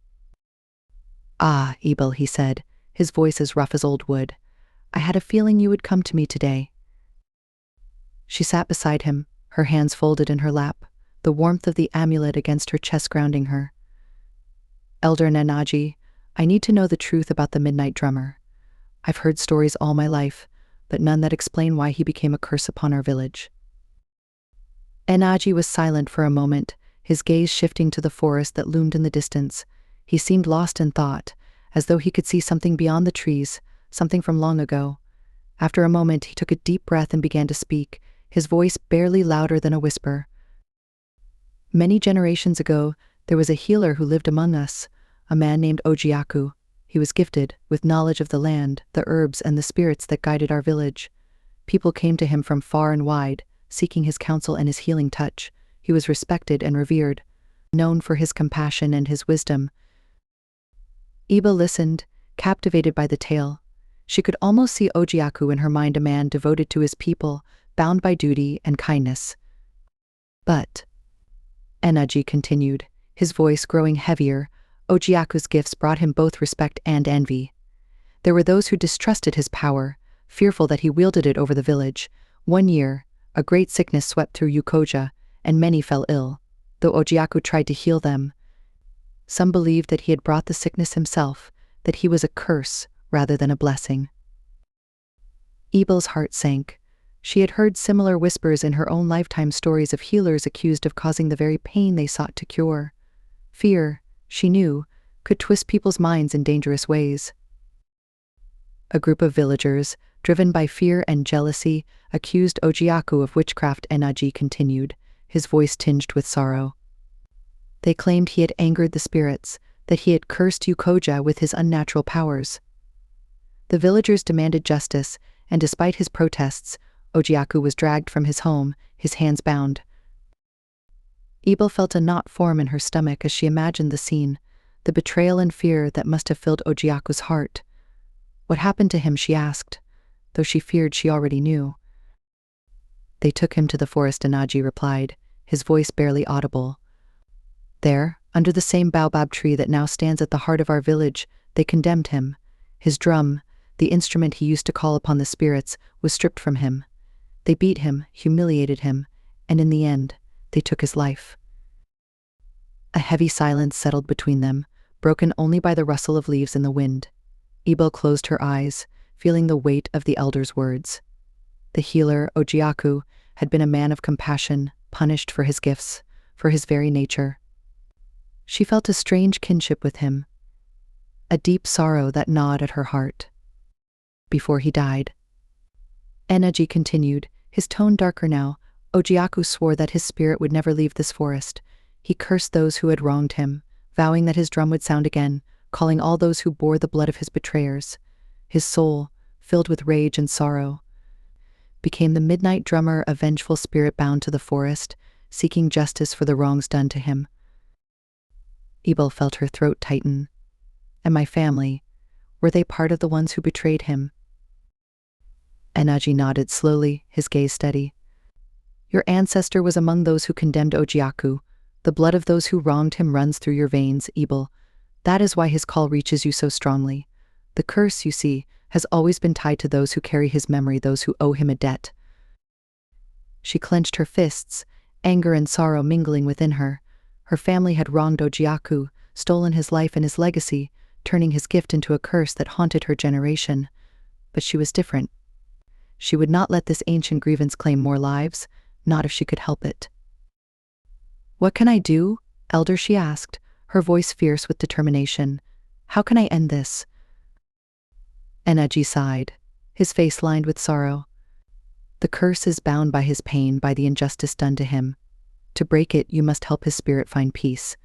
"Ah, Ebele," he said, his voice as rough as old wood. "I had a feeling you would come to me today." She sat beside him, her hands folded in her lap, the warmth of the amulet against her chest grounding her. "Elder Enaji, I need to know the truth about the Midnight Drummer. I've heard stories all my life, but none that explain why he became a curse upon our village." Enaji was silent for a moment, his gaze shifting to the forest that loomed in the distance. He seemed lost in thought, as though he could see something beyond the trees, something from long ago. After a moment, he took a deep breath and began to speak, his voice barely louder than a whisper. "Many generations ago, there was a healer who lived among us, a man named Ojiaku. He was gifted with knowledge of the land, the herbs, and the spirits that guided our village. People came to him from far and wide, seeking his counsel and his healing touch. He was respected and revered, known for his compassion and his wisdom." Ebele listened, captivated by the tale. She could almost see Ojiaku in her mind, a man devoted to his people, bound by duty and kindness. "But," Enaji continued, his voice growing heavier, "Ojiaku's gifts brought him both respect and envy. There were those who distrusted his power, fearful that he wielded it over the village. One year, a great sickness swept through Ukoja, and many fell ill. Though Ojiaku tried to heal them, some believed that he had brought the sickness himself, that he was a curse rather than a blessing." Ebele's heart sank. She had heard similar whispers in her own lifetime, stories of healers accused of causing the very pain they sought to cure. Fear, she knew, could twist people's minds in dangerous ways. A group of villagers, driven by fear and jealousy, accused Ojiaku of witchcraft. Enaji continued, his voice tinged with sorrow. They claimed he had angered the spirits, that he had cursed Ukoja with his unnatural powers. The villagers demanded justice, and despite his protests, Ojiaku was dragged from his home, his hands bound. Ebele felt a knot form in her stomach as she imagined the scene, the betrayal and fear that must have filled Ojiaku's heart. What happened to him, she asked, though she feared she already knew. "They took him to the forest," Enaji replied, his voice barely audible. "There, under the same baobab tree that now stands at the heart of our village, they condemned him. His drum, the instrument he used to call upon the spirits, was stripped from him. They beat him, humiliated him, and in the end, they took his life." A heavy silence settled between them, broken only by the rustle of leaves in the wind. Ebele closed her eyes, feeling the weight of the elder's words. The healer, Ojiaku, had been a man of compassion, punished for his gifts, for his very nature. She felt a strange kinship with him, a deep sorrow that gnawed at her heart. Before he died, Enaji continued, his tone darker now, Ojiaku swore that his spirit would never leave this forest. He cursed those who had wronged him, vowing that his drum would sound again, calling all those who bore the blood of his betrayers. His soul, filled with rage and sorrow, became the Midnight Drummer, a vengeful spirit bound to the forest, seeking justice for the wrongs done to him. Ebele felt her throat tighten. "And my family, were they part of the ones who betrayed him?" Enaji nodded slowly, his gaze steady. "Your ancestor was among those who condemned Ojiaku. The blood of those who wronged him runs through your veins, Ebele. That is why his call reaches you so strongly. The curse, you see, has always been tied to those who carry his memory, those who owe him a debt." She clenched her fists, anger and sorrow mingling within her. Her family had wronged Ojiaku, stolen his life and his legacy, turning his gift into a curse that haunted her generation. But she was different. She would not let this ancient grievance claim more lives, not if she could help it. "What can I do, Elder?" she asked, her voice fierce with determination. "How can I end this?" Enaji sighed, his face lined with sorrow. "The curse is bound by his pain, by the injustice done to him. To break it, you must help his spirit find peace.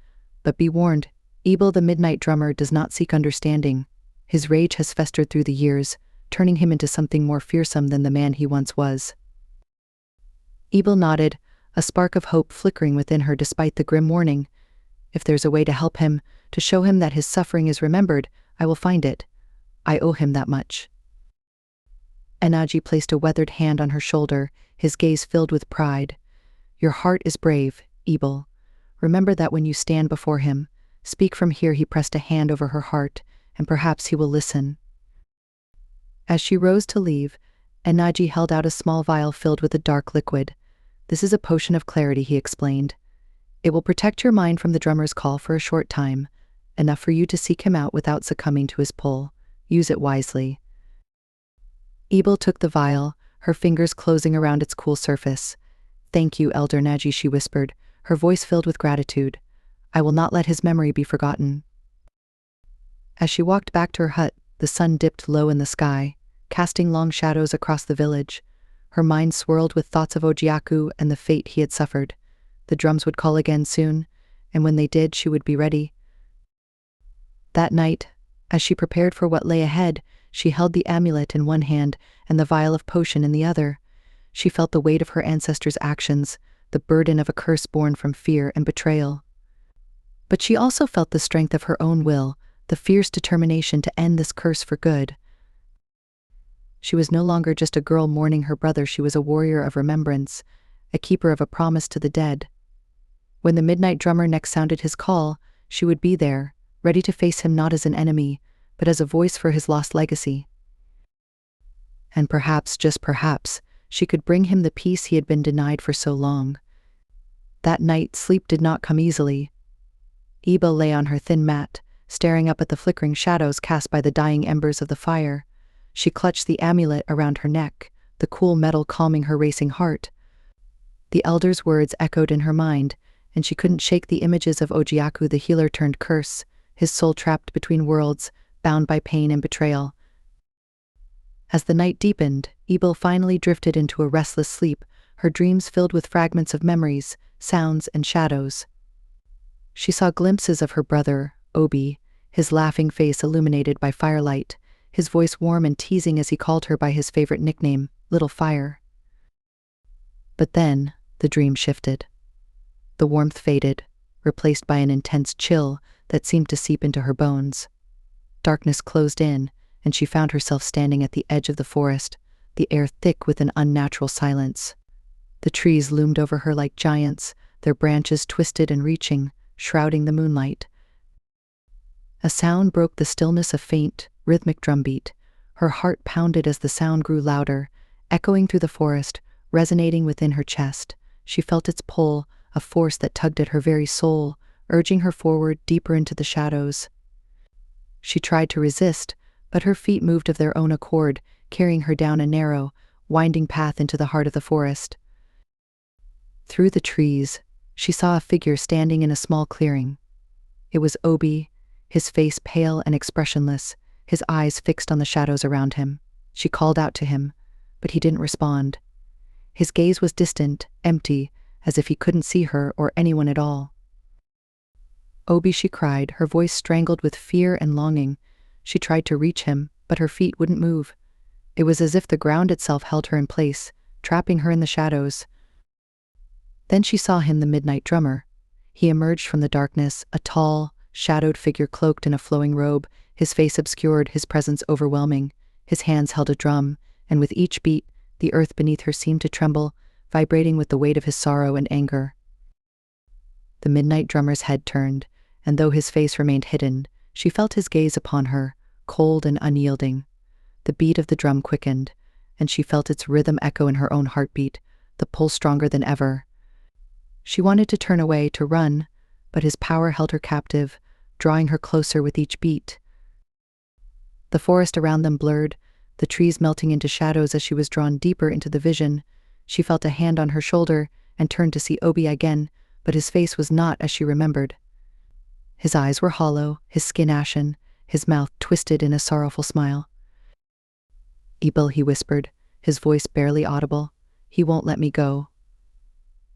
But be warned, Ebele the Midnight Drummer does not seek understanding. His rage has festered through the years, turning him into something more fearsome than the man he once was." Ebele nodded, a spark of hope flickering within her despite the grim warning. If there's a way to help him, to show him that his suffering is remembered, I will find it. I owe him that much. Enaji placed a weathered hand on her shoulder, his gaze filled with pride. Your heart is brave, Ebele. Remember that when you stand before him. Speak from here. He pressed a hand over her heart, and perhaps he will listen. As she rose to leave, Enaji held out a small vial filled with a dark liquid. This is a potion of clarity, he explained. It will protect your mind from the drummer's call for a short time, enough for you to seek him out without succumbing to his pull. Use it wisely. Ebele took the vial, her fingers closing around its cool surface. Thank you, Elder Naji, she whispered, her voice filled with gratitude. I will not let his memory be forgotten. As she walked back to her hut, the sun dipped low in the sky, casting long shadows across the village. Her mind swirled with thoughts of Ojiaku and the fate he had suffered. The drums would call again soon, and when they did, she would be ready. That night, as she prepared for what lay ahead, she held the amulet in one hand and the vial of potion in the other. She felt the weight of her ancestors' actions, the burden of a curse born from fear and betrayal. But she also felt the strength of her own will, the fierce determination to end this curse for good. She was no longer just a girl mourning her brother, she was a warrior of remembrance, a keeper of a promise to the dead. When the midnight drummer next sounded his call, she would be there, ready to face him not as an enemy, but as a voice for his lost legacy. And perhaps, just perhaps, she could bring him the peace he had been denied for so long. That night, sleep did not come easily. Ebele lay on her thin mat, staring up at the flickering shadows cast by the dying embers of the fire. She clutched the amulet around her neck, the cool metal calming her racing heart. The elder's words echoed in her mind, and she couldn't shake the images of Ojiaku, the healer turned curse, his soul trapped between worlds, bound by pain and betrayal. As the night deepened, Ebele finally drifted into a restless sleep, her dreams filled with fragments of memories, sounds, and shadows. She saw glimpses of her brother, Obi, his laughing face illuminated by firelight, his voice warm and teasing as he called her by his favorite nickname, Little Fire. But then, the dream shifted. The warmth faded, replaced by an intense chill that seemed to seep into her bones. Darkness closed in, and she found herself standing at the edge of the forest, the air thick with an unnatural silence. The trees loomed over her like giants, their branches twisted and reaching, shrouding the moonlight. A sound broke the stillness, a faint, rhythmic drumbeat. Her heart pounded as the sound grew louder, echoing through the forest, resonating within her chest. She felt its pull, a force that tugged at her very soul, urging her forward deeper into the shadows. She tried to resist, but her feet moved of their own accord, carrying her down a narrow, winding path into the heart of the forest. Through the trees, she saw a figure standing in a small clearing. It was Obi, his face pale and expressionless, his eyes fixed on the shadows around him. She called out to him, but he didn't respond. His gaze was distant, empty, as if he couldn't see her or anyone at all. Obi, she cried, her voice strangled with fear and longing. She tried to reach him, but her feet wouldn't move. It was as if the ground itself held her in place, trapping her in the shadows. Then she saw him, the midnight drummer. He emerged from the darkness, a tall, shadowed figure cloaked in a flowing robe, his face obscured, his presence overwhelming. His hands held a drum, and with each beat, the earth beneath her seemed to tremble, vibrating with the weight of his sorrow and anger. The midnight drummer's head turned, and though his face remained hidden, she felt his gaze upon her, cold and unyielding. The beat of the drum quickened, and she felt its rhythm echo in her own heartbeat, the pull stronger than ever. She wanted to turn away, to run, but his power held her captive, drawing her closer with each beat. The forest around them blurred, the trees melting into shadows as she was drawn deeper into the vision. She felt a hand on her shoulder and turned to see Obi again, but his face was not as she remembered. His eyes were hollow, his skin ashen, his mouth twisted in a sorrowful smile. "Ebele," he whispered, his voice barely audible. "He won't let me go.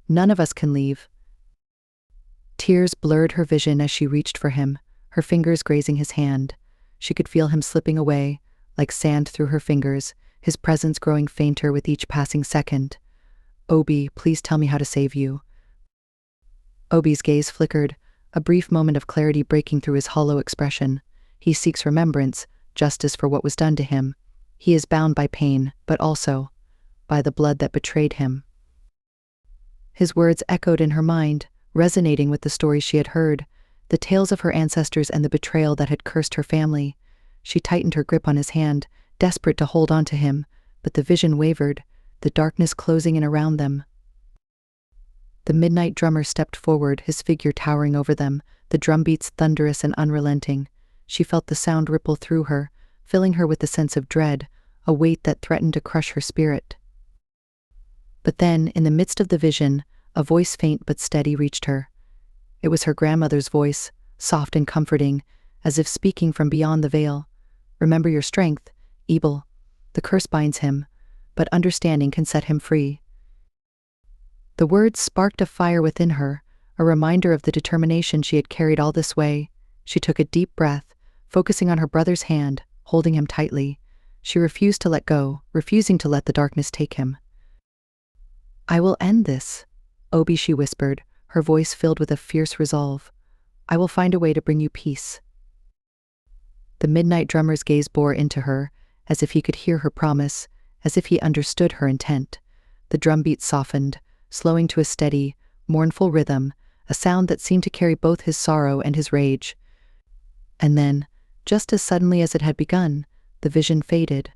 None of us can leave." Tears blurred her vision as she reached for him, her fingers grazing his hand. She could feel him slipping away, like sand through her fingers, his presence growing fainter with each passing second. Obi, please tell me how to save you. Obi's gaze flickered, a brief moment of clarity breaking through his hollow expression. He seeks remembrance, justice for what was done to him. He is bound by pain, but also by the blood that betrayed him. His words echoed in her mind, resonating with the stories she had heard, the tales of her ancestors and the betrayal that had cursed her family. She tightened her grip on his hand, desperate to hold on to him, but the vision wavered, the darkness closing in around them. The midnight drummer stepped forward, his figure towering over them, the drumbeats thunderous and unrelenting. She felt the sound ripple through her, filling her with a sense of dread, a weight that threatened to crush her spirit. But then, in the midst of the vision, a voice faint but steady reached her. It was her grandmother's voice, soft and comforting, as if speaking from beyond the veil. Remember your strength, Ebele. The curse binds him, but understanding can set him free. The words sparked a fire within her, a reminder of the determination she had carried all this way. She took a deep breath, focusing on her brother's hand, holding him tightly. She refused to let go, refusing to let the darkness take him. I will end this, Obi, she whispered, her voice filled with a fierce resolve. I will find a way to bring you peace. The midnight drummer's gaze bore into her, as if he could hear her promise, as if he understood her intent. The drumbeat softened, slowing to a steady, mournful rhythm, a sound that seemed to carry both his sorrow and his rage. And then, just as suddenly as it had begun, the vision faded.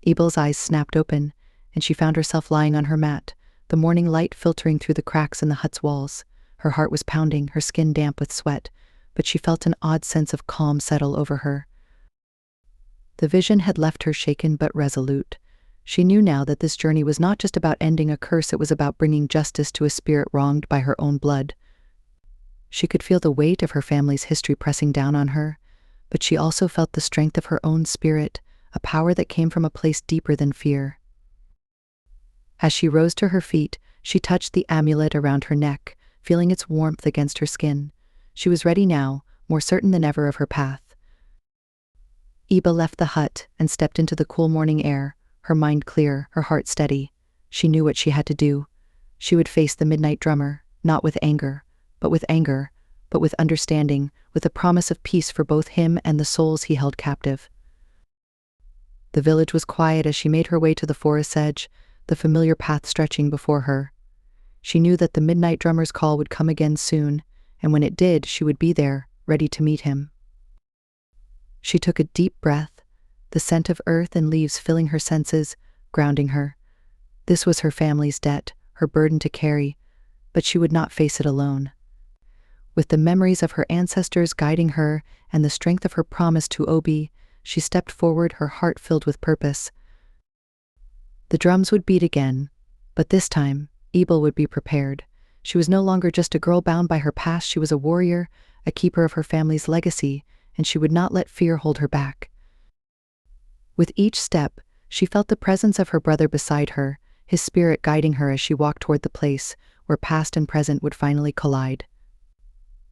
Ebele's eyes snapped open, and she found herself lying on her mat, the morning light filtering through the cracks in the hut's walls. Her heart was pounding, her skin damp with sweat, but she felt an odd sense of calm settle over her. The vision had left her shaken but resolute. She knew now that this journey was not just about ending a curse, it was about bringing justice to a spirit wronged by her own blood. She could feel the weight of her family's history pressing down on her, but she also felt the strength of her own spirit, a power that came from a place deeper than fear. As she rose to her feet, she touched the amulet around her neck, feeling its warmth against her skin. She was ready now, more certain than ever of her path. Ebele left the hut and stepped into the cool morning air, her mind clear, her heart steady. She knew what she had to do. She would face the midnight drummer, not with anger, but with understanding, with a promise of peace for both him and the souls he held captive. The village was quiet as she made her way to the forest's edge, the familiar path stretching before her. She knew that the midnight drummer's call would come again soon, and when it did, she would be there, ready to meet him. She took a deep breath, the scent of earth and leaves filling her senses, grounding her. This was her family's debt, her burden to carry, but she would not face it alone. With the memories of her ancestors guiding her and the strength of her promise to Obi, she stepped forward, her heart filled with purpose. The drums would beat again, but this time, Ebele would be prepared. She was no longer just a girl bound by her past, she was a warrior, a keeper of her family's legacy, and she would not let fear hold her back. With each step, she felt the presence of her brother beside her, his spirit guiding her as she walked toward the place where past and present would finally collide.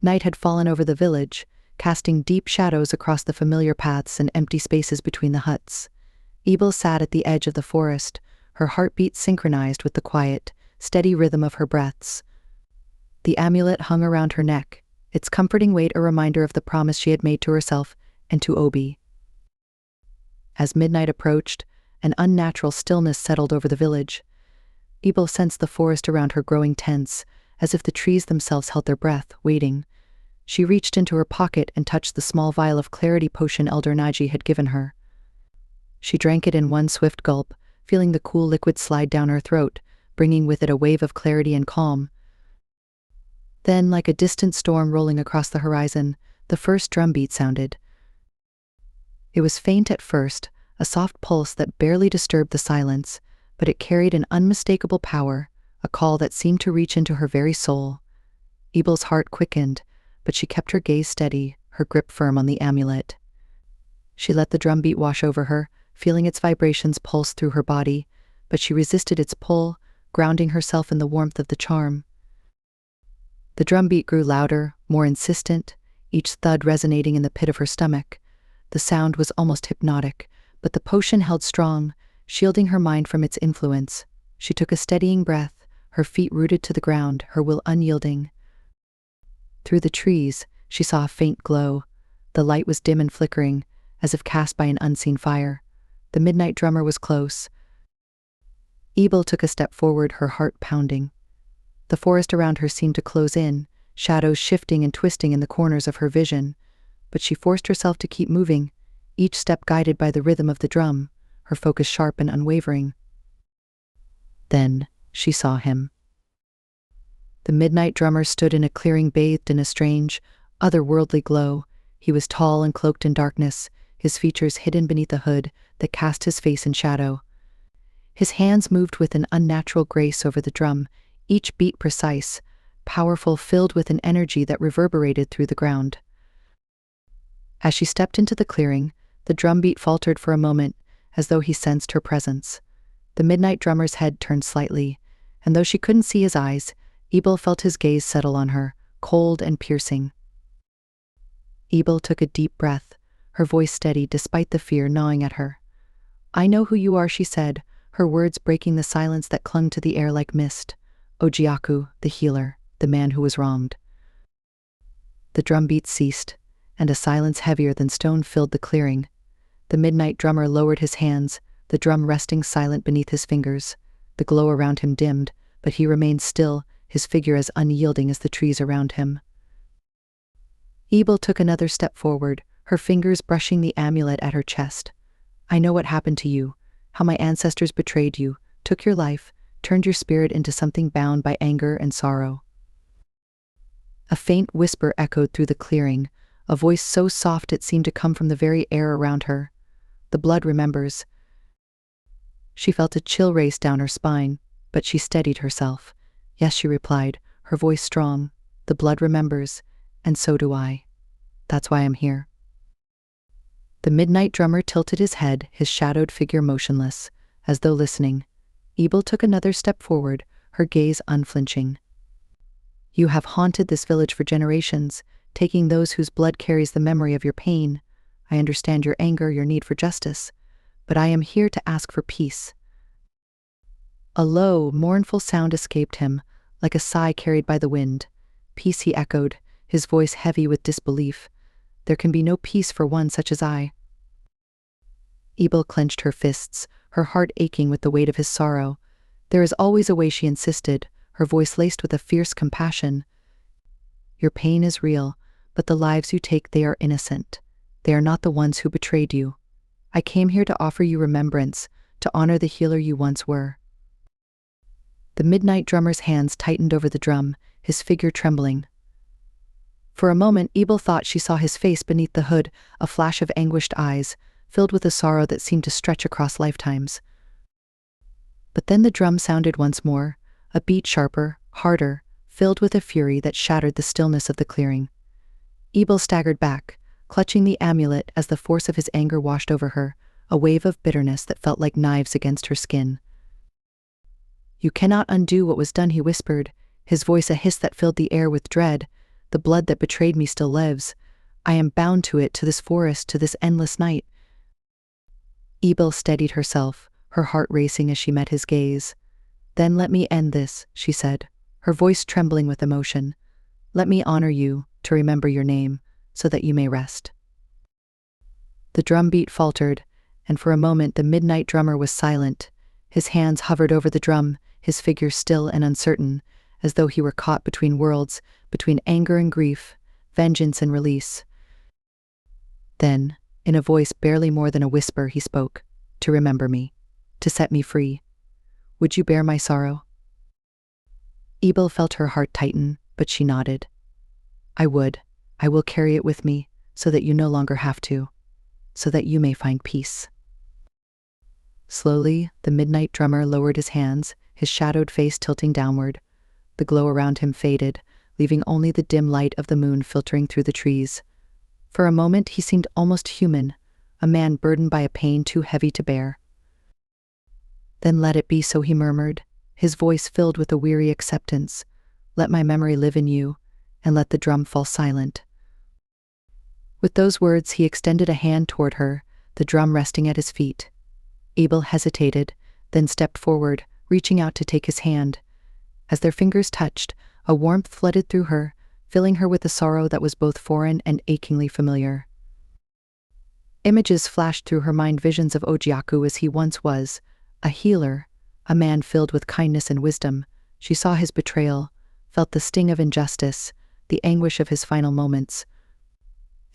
Night had fallen over the village, casting deep shadows across the familiar paths and empty spaces between the huts. Ebele sat at the edge of the forest, her heartbeat synchronized with the quiet, steady rhythm of her breaths. The amulet hung around her neck, its comforting weight a reminder of the promise she had made to herself and to Obi. As midnight approached, an unnatural stillness settled over the village. Ebele sensed the forest around her growing tense, as if the trees themselves held their breath, waiting. She reached into her pocket and touched the small vial of clarity potion Elder Naji had given her. She drank it in one swift gulp, feeling the cool liquid slide down her throat, bringing with it a wave of clarity and calm. Then, like a distant storm rolling across the horizon, the first drumbeat sounded. It was faint at first, a soft pulse that barely disturbed the silence, but it carried an unmistakable power, a call that seemed to reach into her very soul. Ebele's heart quickened, but she kept her gaze steady, her grip firm on the amulet. She let the drumbeat wash over her, feeling its vibrations pulse through her body, but she resisted its pull, grounding herself in the warmth of the charm. The drumbeat grew louder, more insistent, each thud resonating in the pit of her stomach. The sound was almost hypnotic, but the potion held strong, shielding her mind from its influence. She took a steadying breath, her feet rooted to the ground, her will unyielding. Through the trees, she saw a faint glow. The light was dim and flickering, as if cast by an unseen fire. The midnight drummer was close. Ebele took a step forward, her heart pounding. The forest around her seemed to close in, shadows shifting and twisting in the corners of her vision. But she forced herself to keep moving, each step guided by the rhythm of the drum, her focus sharp and unwavering. Then she saw him. The midnight drummer stood in a clearing bathed in a strange, otherworldly glow. He was tall and cloaked in darkness, his features hidden beneath a hood that cast his face in shadow. His hands moved with an unnatural grace over the drum, each beat precise, powerful, filled with an energy that reverberated through the ground. As she stepped into the clearing, the drumbeat faltered for a moment, as though he sensed her presence. The midnight drummer's head turned slightly, and though she couldn't see his eyes, Ebele felt his gaze settle on her, cold and piercing. Ebele took a deep breath, her voice steady despite the fear gnawing at her. "I know who you are," she said, her words breaking the silence that clung to the air like mist. "Ojiaku, the healer, the man who was wronged." The drumbeat ceased, and a silence heavier than stone filled the clearing. The midnight drummer lowered his hands, the drum resting silent beneath his fingers. The glow around him dimmed, but he remained still, his figure as unyielding as the trees around him. Ebele took another step forward, her fingers brushing the amulet at her chest. "I know what happened to you, how my ancestors betrayed you, took your life, turned your spirit into something bound by anger and sorrow." A faint whisper echoed through the clearing, a voice so soft it seemed to come from the very air around her. "The blood remembers." She felt a chill race down her spine, but she steadied herself. "Yes," she replied, her voice strong. "The blood remembers, and so do I. That's why I'm here." The midnight drummer tilted his head, his shadowed figure motionless, as though listening. Ebele took another step forward, her gaze unflinching. "You have haunted this village for generations, taking those whose blood carries the memory of your pain. I understand your anger, your need for justice, but I am here to ask for peace." A low, mournful sound escaped him, like a sigh carried by the wind. "Peace," he echoed, his voice heavy with disbelief. "There can be no peace for one such as I." Ebele clenched her fists, her heart aching with the weight of his sorrow. "There is always a way," she insisted, her voice laced with a fierce compassion. "Your pain is real, but the lives you take, they are innocent. They are not the ones who betrayed you. I came here to offer you remembrance, to honor the healer you once were." The midnight drummer's hands tightened over the drum, his figure trembling. For a moment, Ebele thought she saw his face beneath the hood, a flash of anguished eyes, filled with a sorrow that seemed to stretch across lifetimes. But then the drum sounded once more, a beat sharper, harder, filled with a fury that shattered the stillness of the clearing. Ebele staggered back, clutching the amulet as the force of his anger washed over her, a wave of bitterness that felt like knives against her skin. "You cannot undo what was done," he whispered, his voice a hiss that filled the air with dread. "The blood that betrayed me still lives. I am bound to it, to this forest, to this endless night." Ebele steadied herself, her heart racing as she met his gaze. "Then let me end this," she said, her voice trembling with emotion. "Let me honor you, to remember your name, so that you may rest." The drumbeat faltered, and for a moment the midnight drummer was silent. His hands hovered over the drum, his figure still and uncertain, as though he were caught between worlds, between anger and grief, vengeance and release. Then, in a voice barely more than a whisper, he spoke. "To remember me, to set me free. Would you bear my sorrow?" Ebele felt her heart tighten, but she nodded. "I would. I will carry it with me, so that you no longer have to, so that you may find peace." Slowly, the midnight drummer lowered his hands, his shadowed face tilting downward. The glow around him faded, leaving only the dim light of the moon filtering through the trees. For a moment he seemed almost human, a man burdened by a pain too heavy to bear. "Then let it be so," he murmured, his voice filled with a weary acceptance. "Let my memory live in you, and let the drum fall silent." With those words he extended a hand toward her, the drum resting at his feet. Ebele hesitated, then stepped forward, reaching out to take his hand. As their fingers touched, a warmth flooded through her, filling her with a sorrow that was both foreign and achingly familiar. Images flashed through her mind, visions of Ojiaku as he once was, a healer, a man filled with kindness and wisdom. She saw his betrayal, felt the sting of injustice, the anguish of his final moments.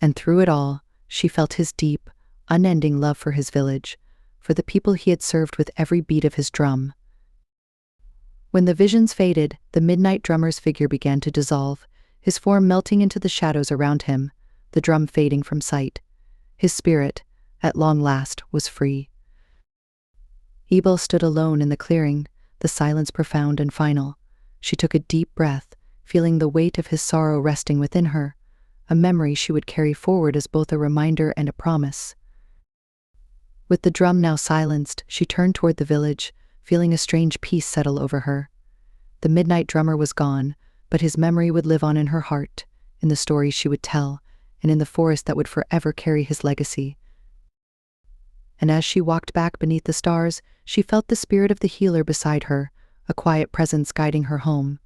And through it all, she felt his deep, unending love for his village, for the people he had served with every beat of his drum. When the visions faded, the midnight drummer's figure began to dissolve, his form melting into the shadows around him, the drum fading from sight. His spirit, at long last, was free. Ebele stood alone in the clearing, the silence profound and final. She took a deep breath, feeling the weight of his sorrow resting within her, a memory she would carry forward as both a reminder and a promise. With the drum now silenced, she turned toward the village, feeling a strange peace settle over her. The midnight drummer was gone, but his memory would live on in her heart, in the stories she would tell, and in the forest that would forever carry his legacy. And as she walked back beneath the stars, she felt the spirit of the healer beside her, a quiet presence guiding her home.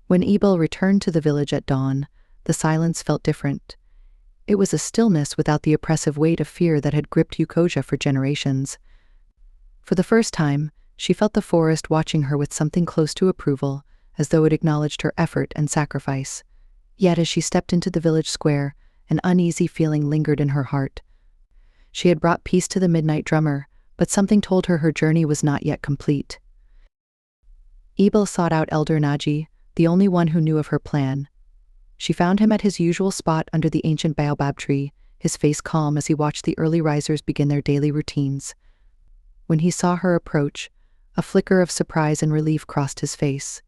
When Ebele returned to the village at dawn, the silence felt different. It was a stillness without the oppressive weight of fear that had gripped Ukoja for generations. For the first time, she felt the forest watching her with something close to approval, as though it acknowledged her effort and sacrifice. Yet as she stepped into the village square, an uneasy feeling lingered in her heart. She had brought peace to the midnight drummer, but something told her her journey was not yet complete. Ebele sought out Elder Naji, the only one who knew of her plan. She found him at his usual spot under the ancient baobab tree, his face calm as he watched the early risers begin their daily routines. When he saw her approach, a flicker of surprise and relief crossed his face.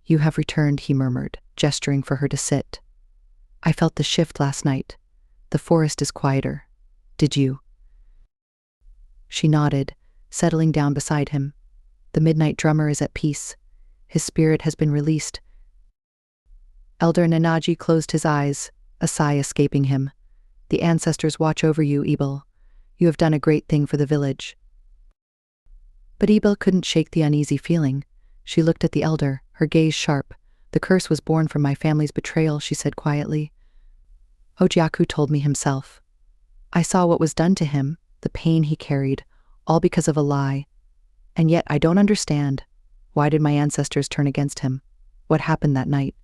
"You have returned," he murmured, gesturing for her to sit. "I felt the shift last night. The forest is quieter. Did you?" She nodded, settling down beside him. "The midnight drummer is at peace. His spirit has been released." Elder Nanaji closed his eyes, a sigh escaping him. "The ancestors watch over you, Ebele. You have done a great thing for the village." But Ebele couldn't shake the uneasy feeling. She looked at the elder, her gaze sharp. "The curse was born from my family's betrayal," she said quietly. "Ojiaku told me himself. I saw what was done to him, the pain he carried, all because of a lie. And yet I don't understand. Why did my ancestors turn against him? What happened that night?"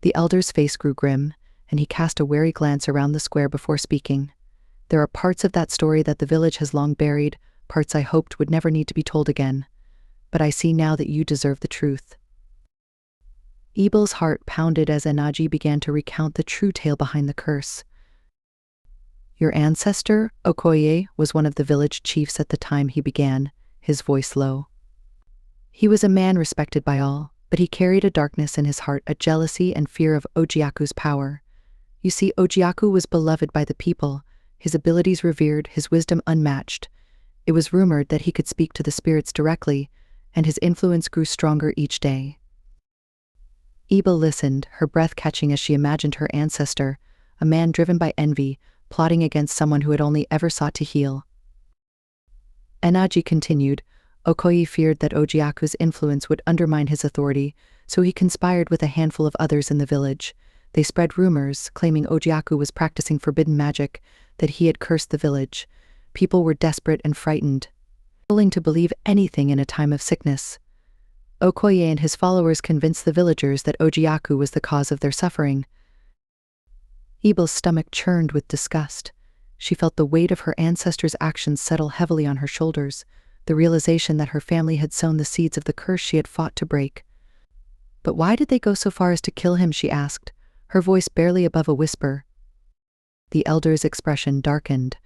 The elder's face grew grim, and he cast a wary glance around the square before speaking. "There are parts of that story that the village has long buried, parts I hoped would never need to be told again. But I see now that you deserve the truth." Ebele's heart pounded as Enaji began to recount the true tale behind the curse. "Your ancestor, Ukoja, was one of the village chiefs at the time," he began, his voice low. "He was a man respected by all, but he carried a darkness in his heart, a jealousy and fear of Ojiaku's power. You see, Ojiaku was beloved by the people, his abilities revered, his wisdom unmatched. It was rumored that he could speak to the spirits directly, and his influence grew stronger each day." Ebele listened, her breath catching as she imagined her ancestor, a man driven by envy, plotting against someone who had only ever sought to heal. Enaji continued, "Ukoja feared that Ojiaku's influence would undermine his authority, so he conspired with a handful of others in the village. They spread rumors, claiming Ojiaku was practicing forbidden magic, that he had cursed the village. People were desperate and frightened, willing to believe anything in a time of sickness. Ukoja and his followers convinced the villagers that Ojiaku was the cause of their suffering." Ebele's stomach churned with disgust. She felt the weight of her ancestors' actions settle heavily on her shoulders, the realization that her family had sown the seeds of the curse she had fought to break. "But why did they go so far as to kill him?" she asked, her voice barely above a whisper. The elder's expression darkened.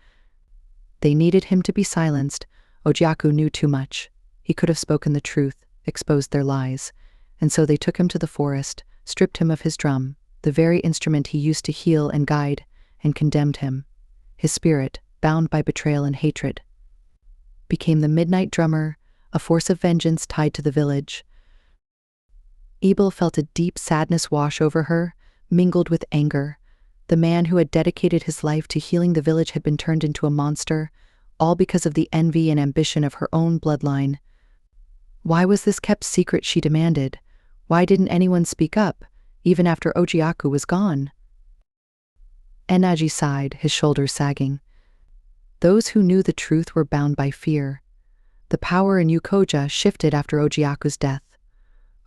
"They needed him to be silenced. Ojiaku knew too much. He could have spoken the truth, exposed their lies. And so they took him to the forest, stripped him of his drum, the very instrument he used to heal and guide, and condemned him. His spirit, bound by betrayal and hatred, became the midnight drummer, a force of vengeance tied to the village." Ebele felt a deep sadness wash over her, mingled with anger. The man who had dedicated his life to healing the village had been turned into a monster, all because of the envy and ambition of her own bloodline. Why was this kept secret, she demanded? Why didn't anyone speak up, even after Ojiaku was gone? Enaji sighed, his shoulders sagging. Those who knew the truth were bound by fear. The power in Ukoja shifted after Ojiaku's death.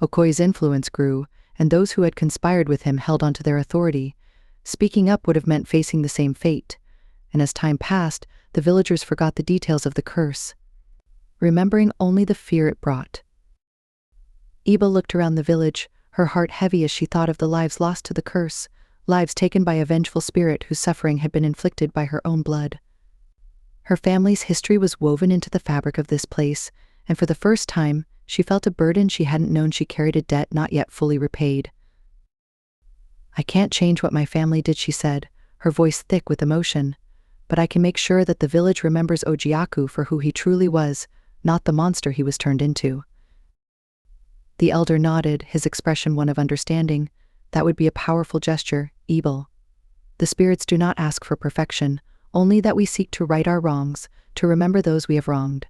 Okoye's influence grew, and those who had conspired with him held onto their authority. Speaking up would have meant facing the same fate, and as time passed, the villagers forgot the details of the curse, remembering only the fear it brought. Ebele looked around the village, her heart heavy as she thought of the lives lost to the curse, lives taken by a vengeful spirit whose suffering had been inflicted by her own blood. Her family's history was woven into the fabric of this place, and for the first time, she felt a burden she hadn't known. She carried a debt not yet fully repaid. "I can't change what my family did," she said, her voice thick with emotion, "but I can make sure that the village remembers Ojiaku for who he truly was, not the monster he was turned into." The elder nodded, his expression one of understanding. "That would be a powerful gesture, Ebele. The spirits do not ask for perfection, only that we seek to right our wrongs, to remember those we have wronged."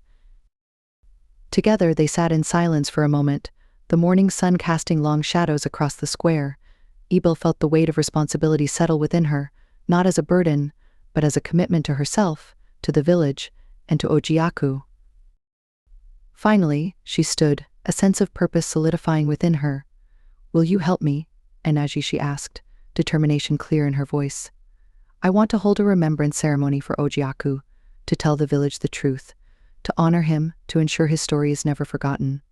Together they sat in silence for a moment, the morning sun casting long shadows across the square. Ebele felt the weight of responsibility settle within her, not as a burden, but as a commitment to herself, to the village, and to Ojiaku. Finally, she stood, a sense of purpose solidifying within her. "Will you help me?" Enaji, she asked, determination clear in her voice. "I want to hold a remembrance ceremony for Ojiaku, to tell the village the truth, to honor him, to ensure his story is never forgotten."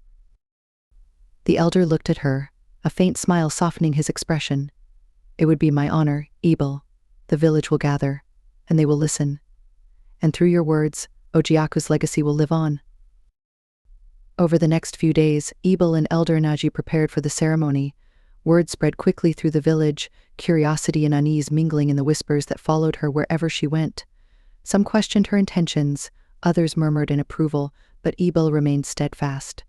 The elder looked at her, a faint smile softening his expression. "It would be my honor, Ebele. The village will gather, and they will listen. And through your words, Ojiaku's legacy will live on." Over the next few days, Ebele and Elder Enaji prepared for the ceremony. Word spread quickly through the village, curiosity and unease mingling in the whispers that followed her wherever she went. Some questioned her intentions, others murmured in approval, but Ebele remained steadfast.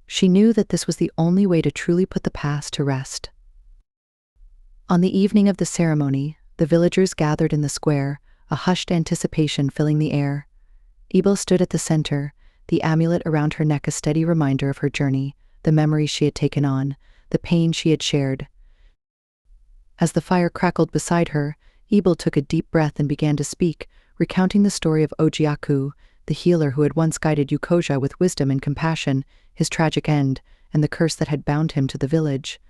She knew that this was the only way to truly put the past to rest. On the evening of the ceremony, the villagers gathered in the square, a hushed anticipation filling the air. Ebele stood at the center, the amulet around her neck a steady reminder of her journey, the memories she had taken on, the pain she had shared. As the fire crackled beside her, Ebele took a deep breath and began to speak, recounting the story of Ojiaku, the healer who had once guided Ukoja with wisdom and compassion, his tragic end, and the curse that had bound him to the village.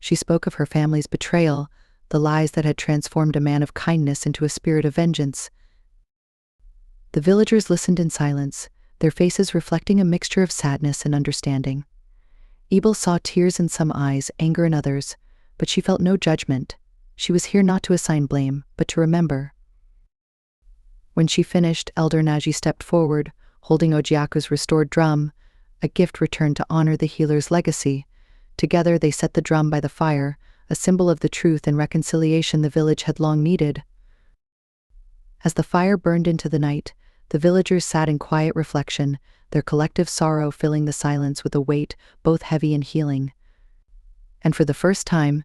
She spoke of her family's betrayal, the lies that had transformed a man of kindness into a spirit of vengeance. The villagers listened in silence, their faces reflecting a mixture of sadness and understanding. Ebele saw tears in some eyes, anger in others, but she felt no judgment. She was here not to assign blame, but to remember. When she finished, Elder Naji stepped forward, holding Ojiaku's restored drum, a gift returned to honor the healer's legacy. Together they set the drum by the fire, a symbol of the truth and reconciliation the village had long needed. As the fire burned into the night, the villagers sat in quiet reflection, their collective sorrow filling the silence with a weight both heavy and healing. And for the first time,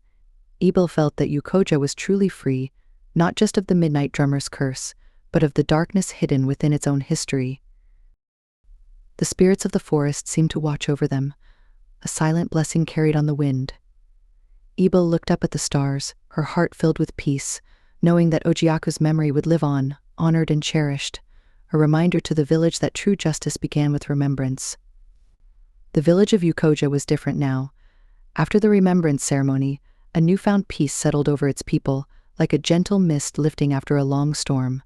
Ebele felt that Ukoja was truly free, not just of the midnight drummer's curse, but of the darkness hidden within its own history. The spirits of the forest seemed to watch over them, a silent blessing carried on the wind. Ebele looked up at the stars, her heart filled with peace, knowing that Ojiaku's memory would live on, honored and cherished, a reminder to the village that true justice began with remembrance. The village of Ukoja was different now. After the remembrance ceremony, a newfound peace settled over its people, like a gentle mist lifting after a long storm.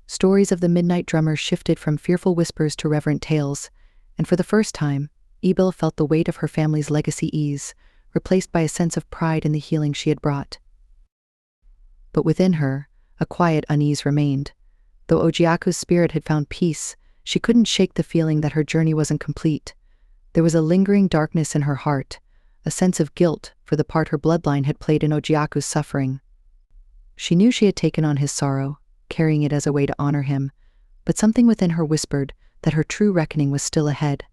Stories of the midnight drummer shifted from fearful whispers to reverent tales, and for the first time, Ebele felt the weight of her family's legacy ease, replaced by a sense of pride in the healing she had brought. But within her, a quiet unease remained. Though Ojiaku's spirit had found peace, she couldn't shake the feeling that her journey wasn't complete. There was a lingering darkness in her heart, a sense of guilt for the part her bloodline had played in Ojiaku's suffering. She knew she had taken on his sorrow, carrying it as a way to honor him, but something within her whispered that her true reckoning was still ahead.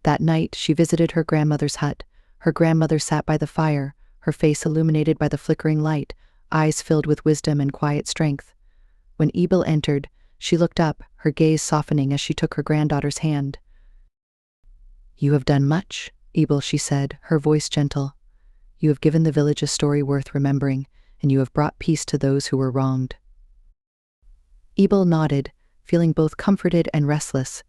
That night, she visited her grandmother's hut. Her grandmother sat by the fire, her face illuminated by the flickering light, eyes filled with wisdom and quiet strength. When Ebele entered, she looked up, her gaze softening as she took her granddaughter's hand. "You have done much, Ebele," she said, her voice gentle. "You have given the village a story worth remembering, and you have brought peace to those who were wronged." Ebele nodded, feeling both comforted and restless.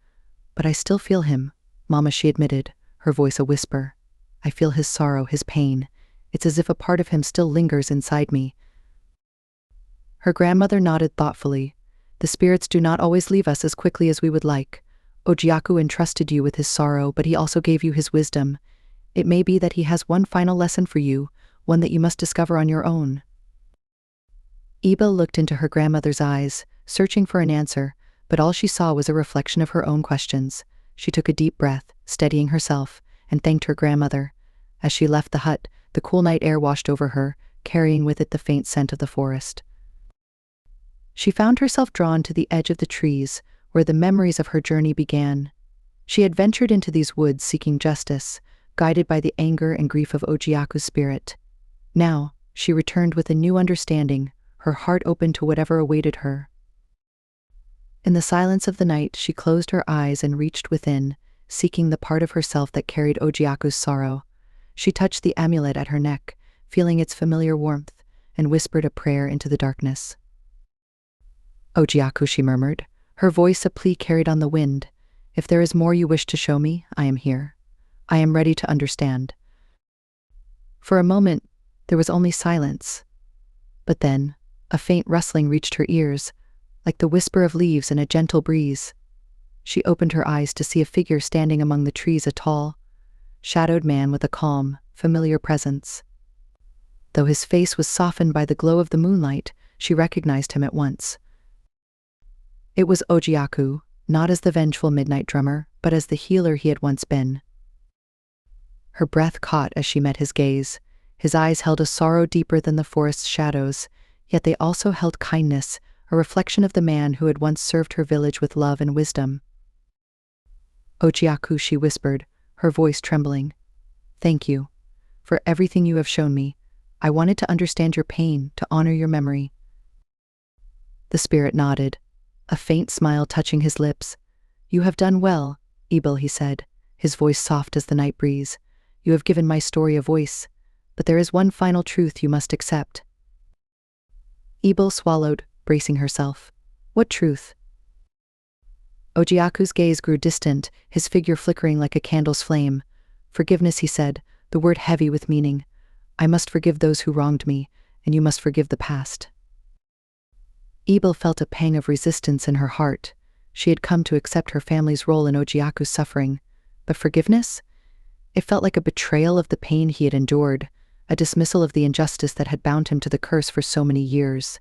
"But I still feel him, Mama," she admitted, her voice a whisper. "I feel his sorrow, his pain. It's as if a part of him still lingers inside me." Her grandmother nodded thoughtfully. "The spirits do not always leave us as quickly as we would like. Ojiaku entrusted you with his sorrow, but he also gave you his wisdom. It may be that he has one final lesson for you, one that you must discover on your own." Ebele looked into her grandmother's eyes, searching for an answer, but all she saw was a reflection of her own questions. She took a deep breath, steadying herself, and thanked her grandmother. As she left the hut, the cool night air washed over her, carrying with it the faint scent of the forest. She found herself drawn to the edge of the trees, where the memories of her journey began. She had ventured into these woods seeking justice, guided by the anger and grief of Ojiaku's spirit. Now, she returned with a new understanding, her heart open to whatever awaited her. In the silence of the night, she closed her eyes and reached within, seeking the part of herself that carried Ojiaku's sorrow. She touched the amulet at her neck, feeling its familiar warmth, and whispered a prayer into the darkness. "Ojiaku," she murmured, her voice a plea carried on the wind. "If there is more you wish to show me, I am here. I am ready to understand." For a moment, there was only silence. But then, a faint rustling reached her ears, like the whisper of leaves in a gentle breeze. She opened her eyes to see a figure standing among the trees, a tall, shadowed man with a calm, familiar presence. Though his face was softened by the glow of the moonlight, she recognized him at once. It was Ojiaku, not as the vengeful midnight drummer, but as the healer he had once been. Her breath caught as she met his gaze. His eyes held a sorrow deeper than the forest's shadows, yet they also held kindness, a reflection of the man who had once served her village with love and wisdom. "Ojiaku," she whispered, her voice trembling. "Thank you for everything you have shown me. I wanted to understand your pain, to honor your memory." The spirit nodded, a faint smile touching his lips. "You have done well, Ebele," he said, his voice soft as the night breeze. "You have given my story a voice, but there is one final truth you must accept." Ebele swallowed, bracing herself. "What truth?" Ojiaku's gaze grew distant, his figure flickering like a candle's flame. "Forgiveness," he said, the word heavy with meaning. "I must forgive those who wronged me, and you must forgive the past." Ebele felt a pang of resistance in her heart. She had come to accept her family's role in Ojiaku's suffering. But forgiveness? It felt like a betrayal of the pain he had endured, a dismissal of the injustice that had bound him to the curse for so many years.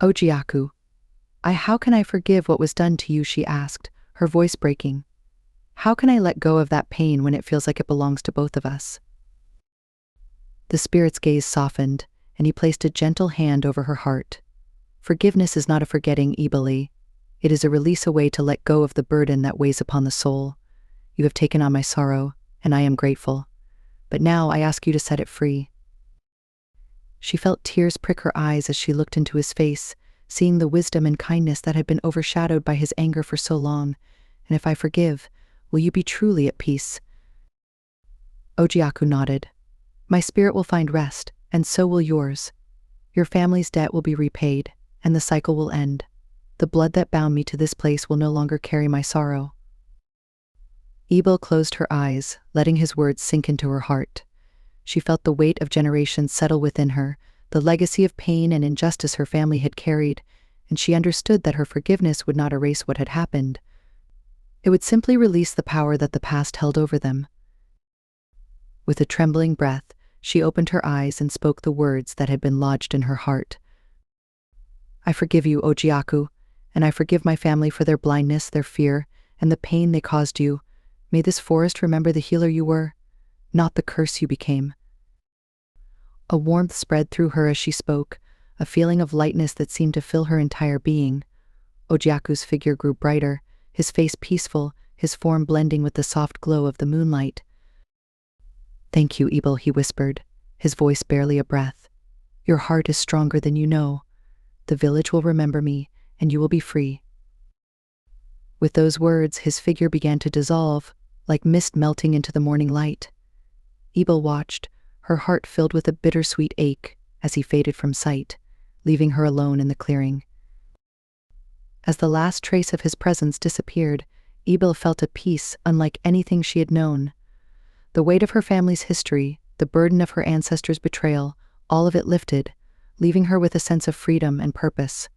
"Ojiaku, how can I forgive what was done to you?" she asked, her voice breaking. "How can I let go of that pain when it feels like it belongs to both of us?" The spirit's gaze softened, and he placed a gentle hand over her heart. "Forgiveness is not a forgetting, Ebele. It is a release, a way to let go of the burden that weighs upon the soul. You have taken on my sorrow, and I am grateful. But now I ask you to set it free." She felt tears prick her eyes as she looked into his face, seeing the wisdom and kindness that had been overshadowed by his anger for so long. "And if I forgive, will you be truly at peace?" Ojiaku nodded. "My spirit will find rest, and so will yours. Your family's debt will be repaid, and the cycle will end. The blood that bound me to this place will no longer carry my sorrow." Ebele closed her eyes, letting his words sink into her heart. She felt the weight of generations settle within her, the legacy of pain and injustice her family had carried, and she understood that her forgiveness would not erase what had happened. It would simply release the power that the past held over them. With a trembling breath, she opened her eyes and spoke the words that had been lodged in her heart. "I forgive you, Ojiaku, and I forgive my family for their blindness, their fear, and the pain they caused you. May this forest remember the healer you were, not the curse you became." A warmth spread through her as she spoke, a feeling of lightness that seemed to fill her entire being. Ojiaku's figure grew brighter, his face peaceful, his form blending with the soft glow of the moonlight. "Thank you, Ebele," he whispered, his voice barely a breath. "Your heart is stronger than you know. the village will remember me, and you will be free." With those words, his figure began to dissolve, like mist melting into the morning light. Ebele watched, her heart filled with a bittersweet ache, as he faded from sight, leaving her alone in the clearing. As the last trace of his presence disappeared, Ebele felt a peace unlike anything she had known. The weight of her family's history, the burden of her ancestors' betrayal, all of it lifted, leaving her with a sense of freedom and purpose.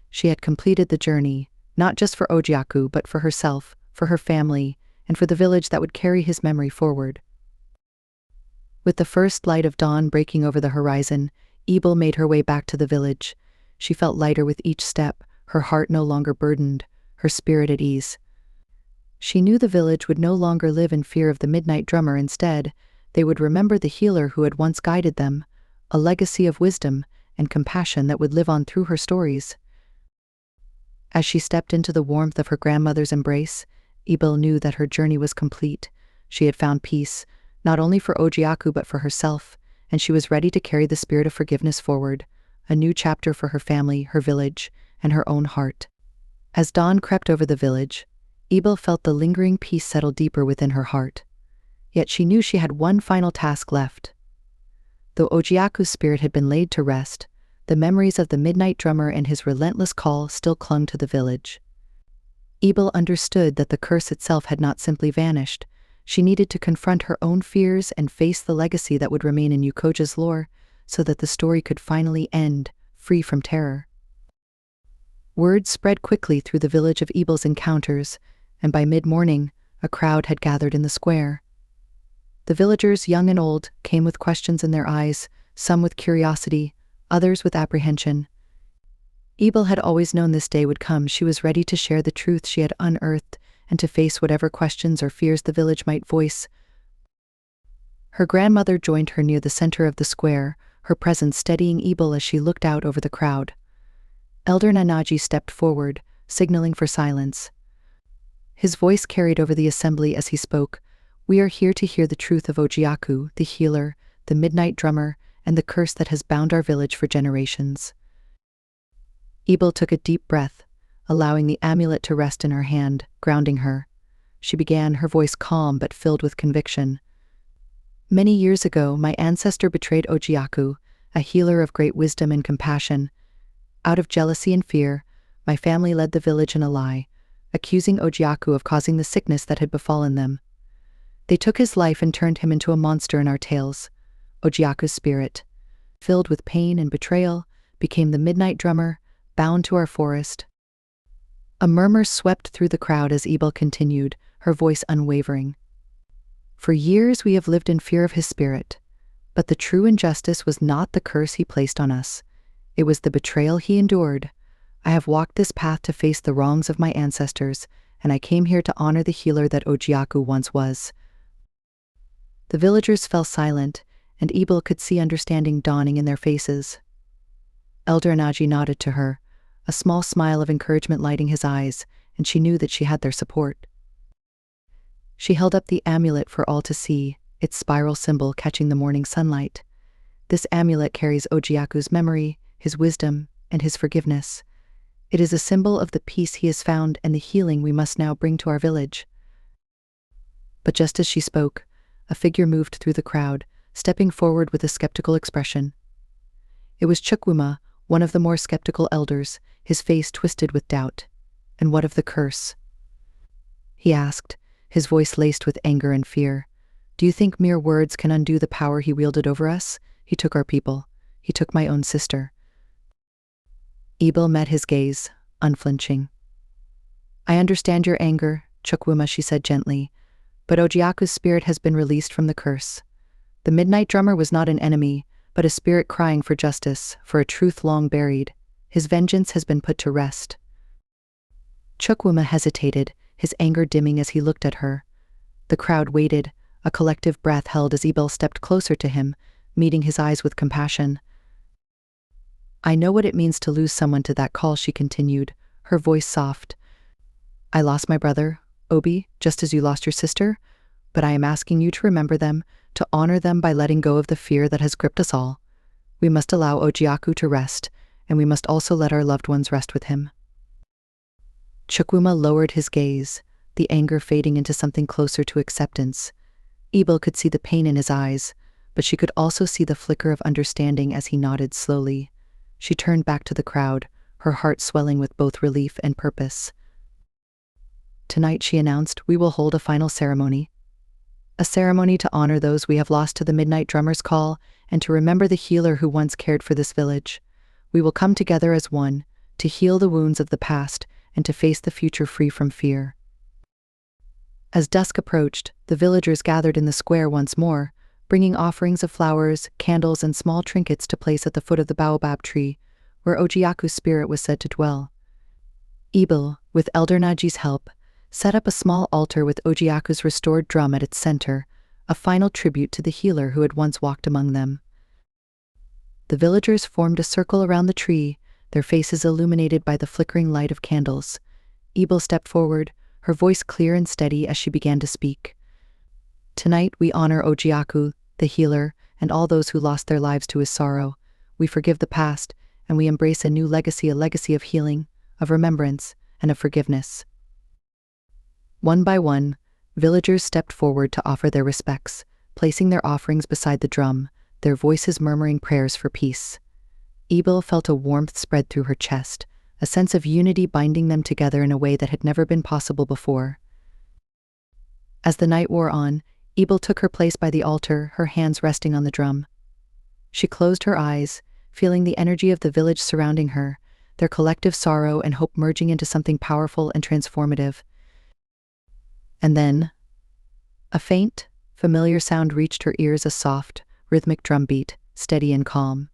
She had completed the journey, not just for Ojiaku, but for herself, for her family, and for the village that would carry his memory forward. With the first light of dawn breaking over the horizon, Ebele made her way back to the village. She felt lighter with each step, her heart no longer burdened, her spirit at ease. She knew the village would no longer live in fear of the midnight drummer. Instead, they would remember the healer who had once guided them, a legacy of wisdom and compassion that would live on through her stories. As she stepped into the warmth of her grandmother's embrace, Ebele knew that her journey was complete. She had found peace, not only for Ojiaku but for herself, and she was ready to carry the spirit of forgiveness forward, a new chapter for her family, her village, and her own heart. As dawn crept over the village, Ebele felt the lingering peace settle deeper within her heart. Yet she knew she had one final task left. Though Ojiaku's spirit had been laid to rest, the memories of the midnight drummer and his relentless call still clung to the village. Ebele understood that the curse itself had not simply vanished. She needed to confront her own fears and face the legacy that would remain in Ukoja's lore, so that the story could finally end, free from terror. Word spread quickly through the village of Ebele's encounters, and by mid-morning, a crowd had gathered in the square. The villagers, young and old, came with questions in their eyes, some with curiosity, others with apprehension. Ebele had always known this day would come. She was ready to share the truth she had unearthed and to face whatever questions or fears the village might voice. Her grandmother joined her near the center of the square, her presence steadying Ebele as she looked out over the crowd. Elder Nanaji stepped forward, signaling for silence. His voice carried over the assembly as he spoke. "We are here to hear the truth of Ojiaku, the healer, the midnight drummer, and the curse that has bound our village for generations." Ebele took a deep breath, allowing the amulet to rest in her hand, grounding her. She began, her voice calm but filled with conviction. "Many years ago, my ancestor betrayed Ojiaku, a healer of great wisdom and compassion. Out of jealousy and fear, my family led the village in a lie, accusing Ojiaku of causing the sickness that had befallen them. They took his life and turned him into a monster in our tales. Ojiaku's spirit, filled with pain and betrayal, became the midnight drummer, bound to our forest." A murmur swept through the crowd as Ebele continued, her voice unwavering. "For years we have lived in fear of his spirit, but the true injustice was not the curse he placed on us. It was the betrayal he endured. I have walked this path to face the wrongs of my ancestors, and I came here to honor the healer that Ojiaku once was." The villagers fell silent, and Ebele could see understanding dawning in their faces. Elder Naji nodded to her, a small smile of encouragement lighting his eyes, and she knew that she had their support. She held up the amulet for all to see, its spiral symbol catching the morning sunlight. This amulet carries Ojiaku's memory, his wisdom, and his forgiveness. It is a symbol of the peace he has found and the healing we must now bring to our village. But just as she spoke, a figure moved through the crowd, stepping forward with a skeptical expression. It was Chukwuma, one of the more skeptical elders, his face twisted with doubt. "And what of the curse?" he asked, his voice laced with anger and fear. "Do you think mere words can undo the power he wielded over us? He took our people. He took my own sister." Ebele met his gaze, unflinching. "I understand your anger, Chukwuma," she said gently, "but Ojiaku's spirit has been released from the curse. The midnight drummer was not an enemy, but a spirit crying for justice, for a truth long buried. His vengeance has been put to rest." Chukwuma hesitated, his anger dimming as he looked at her. The crowd waited, a collective breath held as Ebele stepped closer to him, meeting his eyes with compassion. "I know what it means to lose someone to that call," she continued, her voice soft. "I lost my brother, Obi, just as you lost your sister, but I am asking you to remember them, to honor them by letting go of the fear that has gripped us all. We must allow Ojiaku to rest, and we must also let our loved ones rest with him. Chukwuma lowered his gaze, the anger fading into something closer to acceptance. Ebele could see the pain in his eyes, but she could also see the flicker of understanding as he nodded slowly. She turned back to the crowd, her heart swelling with both relief and purpose. Tonight, she announced, we will hold a final ceremony. A ceremony to honor those we have lost to the midnight drummer's call and to remember the healer who once cared for this village. We will come together as one, to heal the wounds of the past and to face the future free from fear. As dusk approached, the villagers gathered in the square once more, bringing offerings of flowers, candles, and small trinkets to place at the foot of the baobab tree, where Ojiaku's spirit was said to dwell. Ebele, with Elder Naji's help, set up a small altar with Ojiaku's restored drum at its center, a final tribute to the healer who had once walked among them. The villagers formed a circle around the tree, their faces illuminated by the flickering light of candles. Ebele stepped forward, her voice clear and steady as she began to speak. Tonight we honor Ojiaku, the healer, and all those who lost their lives to his sorrow. We forgive the past, and we embrace a new legacy, a legacy of healing, of remembrance, and of forgiveness. One by one, villagers stepped forward to offer their respects, placing their offerings beside the drum, their voices murmuring prayers for peace. Ebele felt a warmth spread through her chest, a sense of unity binding them together in a way that had never been possible before. As the night wore on, Ebele took her place by the altar, her hands resting on the drum. She closed her eyes, feeling the energy of the village surrounding her, their collective sorrow and hope merging into something powerful and transformative. And then, a faint, familiar sound reached her ears, a soft, rhythmic drumbeat, steady and calm.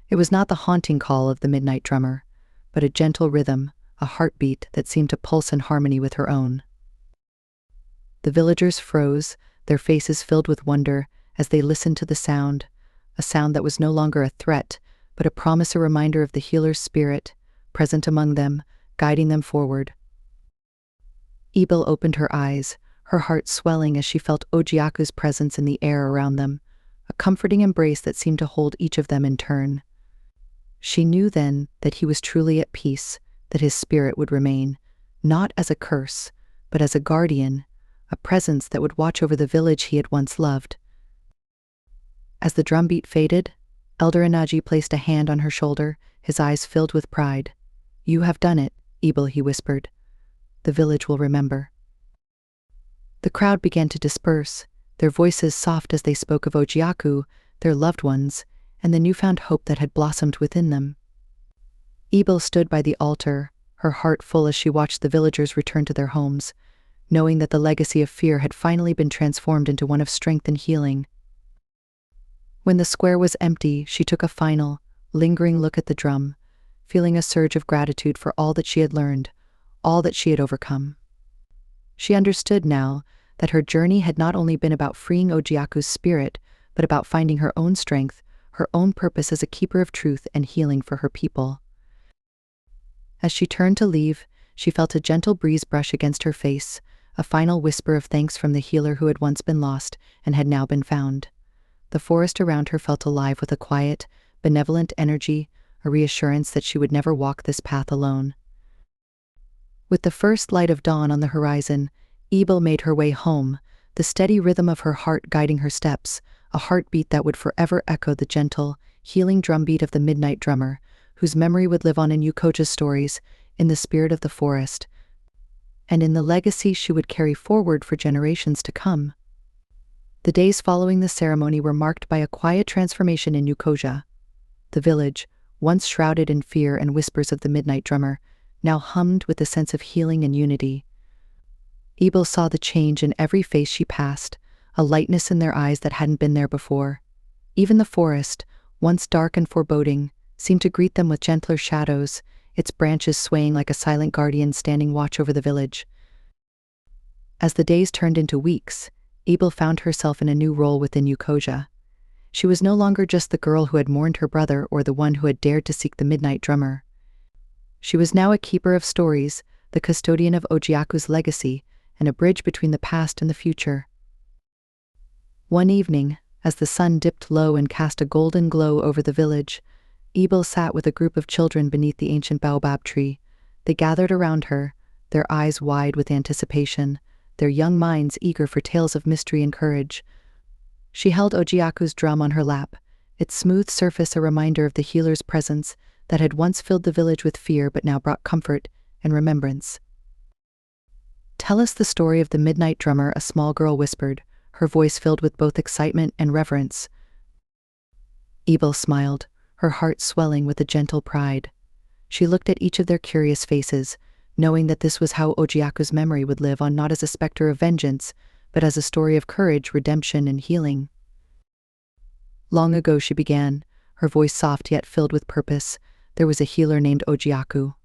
It was not the haunting call of the midnight drummer, but a gentle rhythm, a heartbeat that seemed to pulse in harmony with her own. The villagers froze, their faces filled with wonder as they listened to the sound, a sound that was no longer a threat, but a promise, a reminder of the healer's spirit, present among them, guiding them forward. Ebele opened her eyes, her heart swelling as she felt Ojiaku's presence in the air around them, a comforting embrace that seemed to hold each of them in turn. She knew then that he was truly at peace, that his spirit would remain, not as a curse, but as a guardian, a presence that would watch over the village he had once loved. As the drumbeat faded, Elder Naji placed a hand on her shoulder, his eyes filled with pride. "You have done it, Ebele," he whispered. "The village will remember." The crowd began to disperse, their voices soft as they spoke of Ojiaku, their loved ones, and the newfound hope that had blossomed within them. Ebele stood by the altar, her heart full as she watched the villagers return to their homes, knowing that the legacy of fear had finally been transformed into one of strength and healing. When the square was empty, she took a final, lingering look at the drum, feeling a surge of gratitude for all that she had learned, all that she had overcome. She understood now that her journey had not only been about freeing Ojiaku's spirit, but about finding her own strength, her own purpose as a keeper of truth and healing for her people. As she turned to leave, she felt a gentle breeze brush against her face, a final whisper of thanks from the healer who had once been lost and had now been found. The forest around her felt alive with a quiet, benevolent energy, a reassurance that she would never walk this path alone. With the first light of dawn on the horizon, Ebele made her way home, the steady rhythm of her heart guiding her steps, a heartbeat that would forever echo the gentle, healing drumbeat of the midnight drummer, whose memory would live on in Ukoja's stories, in the spirit of the forest, and in the legacy she would carry forward for generations to come. The days following the ceremony were marked by a quiet transformation in Ukoja. The village, once shrouded in fear and whispers of the midnight drummer, now hummed with a sense of healing and unity. Ebele saw the change in every face she passed, a lightness in their eyes that hadn't been there before. Even the forest, once dark and foreboding, seemed to greet them with gentler shadows, its branches swaying like a silent guardian standing watch over the village. As the days turned into weeks, Ebele found herself in a new role within Ukoja. She was no longer just the girl who had mourned her brother or the one who had dared to seek the midnight drummer. She was now a keeper of stories, the custodian of Ojiaku's legacy, and a bridge between the past and the future. One evening, as the sun dipped low and cast a golden glow over the village, Ebele sat with a group of children beneath the ancient baobab tree. They gathered around her, their eyes wide with anticipation, their young minds eager for tales of mystery and courage. She held Ojiaku's drum on her lap, its smooth surface a reminder of the healer's presence that had once filled the village with fear but now brought comfort and remembrance. "Tell us the story of the midnight drummer," a small girl whispered, her voice filled with both excitement and reverence. Ebele smiled, her heart swelling with a gentle pride. She looked at each of their curious faces, knowing that this was how Ojiaku's memory would live on, not as a specter of vengeance, but as a story of courage, redemption, and healing. "Long ago," she began, her voice soft yet filled with purpose, "there was a healer named Ojiaku.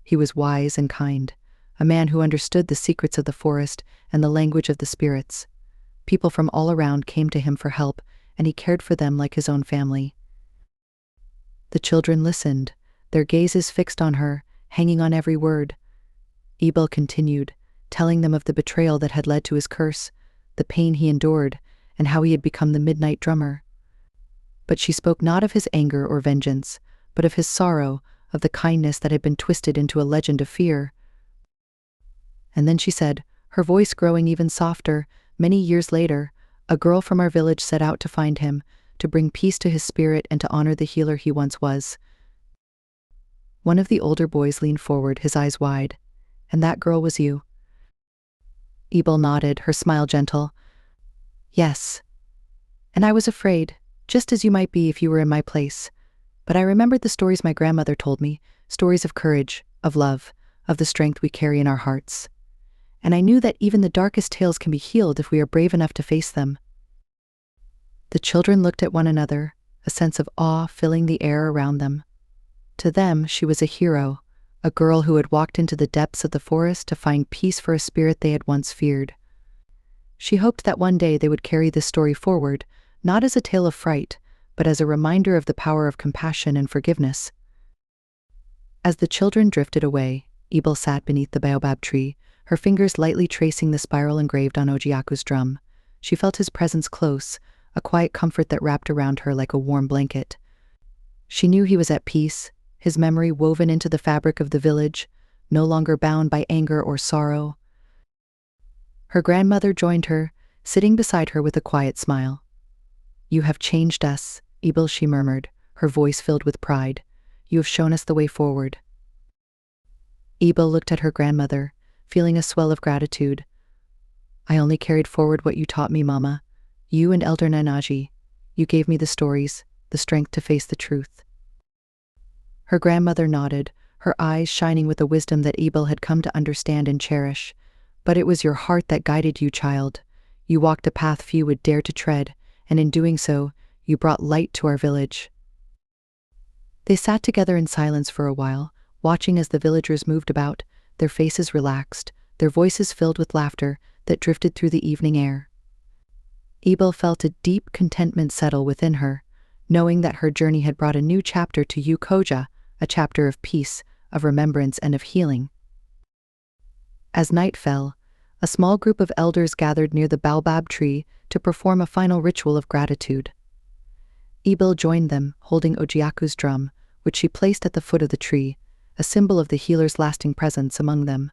He was wise and kind, a man who understood the secrets of the forest and the language of the spirits. People from all around came to him for help, and he cared for them like his own family." The children listened, their gazes fixed on her, hanging on every word. Ebele continued, telling them of the betrayal that had led to his curse, the pain he endured, and how he had become the midnight drummer. But she spoke not of his anger or vengeance, but of his sorrow, of the kindness that had been twisted into a legend of fear. And then she said, her voice growing even softer, "Many years later, a girl from our village set out to find him, to bring peace to his spirit and to honor the healer he once was." One of the older boys leaned forward, his eyes wide. "And that girl was you?" Ebele nodded, her smile gentle. "Yes. And I was afraid, just as you might be if you were in my place. But I remembered the stories my grandmother told me, stories of courage, of love, of the strength we carry in our hearts. And I knew that even the darkest tales can be healed if we are brave enough to face them." The children looked at one another, a sense of awe filling the air around them. To them, she was a hero, a girl who had walked into the depths of the forest to find peace for a spirit they had once feared. She hoped that one day they would carry this story forward, not as a tale of fright, but as a reminder of the power of compassion and forgiveness. As the children drifted away, Ebele sat beneath the baobab tree, her fingers lightly tracing the spiral engraved on Ojiaku's drum. She felt his presence close, a quiet comfort that wrapped around her like a warm blanket. She knew he was at peace, his memory woven into the fabric of the village, no longer bound by anger or sorrow. Her grandmother joined her, sitting beside her with a quiet smile. "You have changed us, Ebele," she murmured, her voice filled with pride. "You have shown us the way forward." Ebele looked at her grandmother, feeling a swell of gratitude. "I only carried forward what you taught me, Mama. You and Elder Nanaji. You gave me the stories, the strength to face the truth." Her grandmother nodded, her eyes shining with a wisdom that Ebele had come to understand and cherish. "But it was your heart that guided you, child. You walked a path few would dare to tread, and in doing so, you brought light to our village." They sat together in silence for a while, watching as the villagers moved about, their faces relaxed, their voices filled with laughter that drifted through the evening air. Ebele felt a deep contentment settle within her, knowing that her journey had brought a new chapter to Ukoja, a chapter of peace, of remembrance, and of healing. As night fell, a small group of elders gathered near the baobab tree to perform a final ritual of gratitude. Ebele joined them, holding Ojiaku's drum, which she placed at the foot of the tree, a symbol of the healer's lasting presence among them.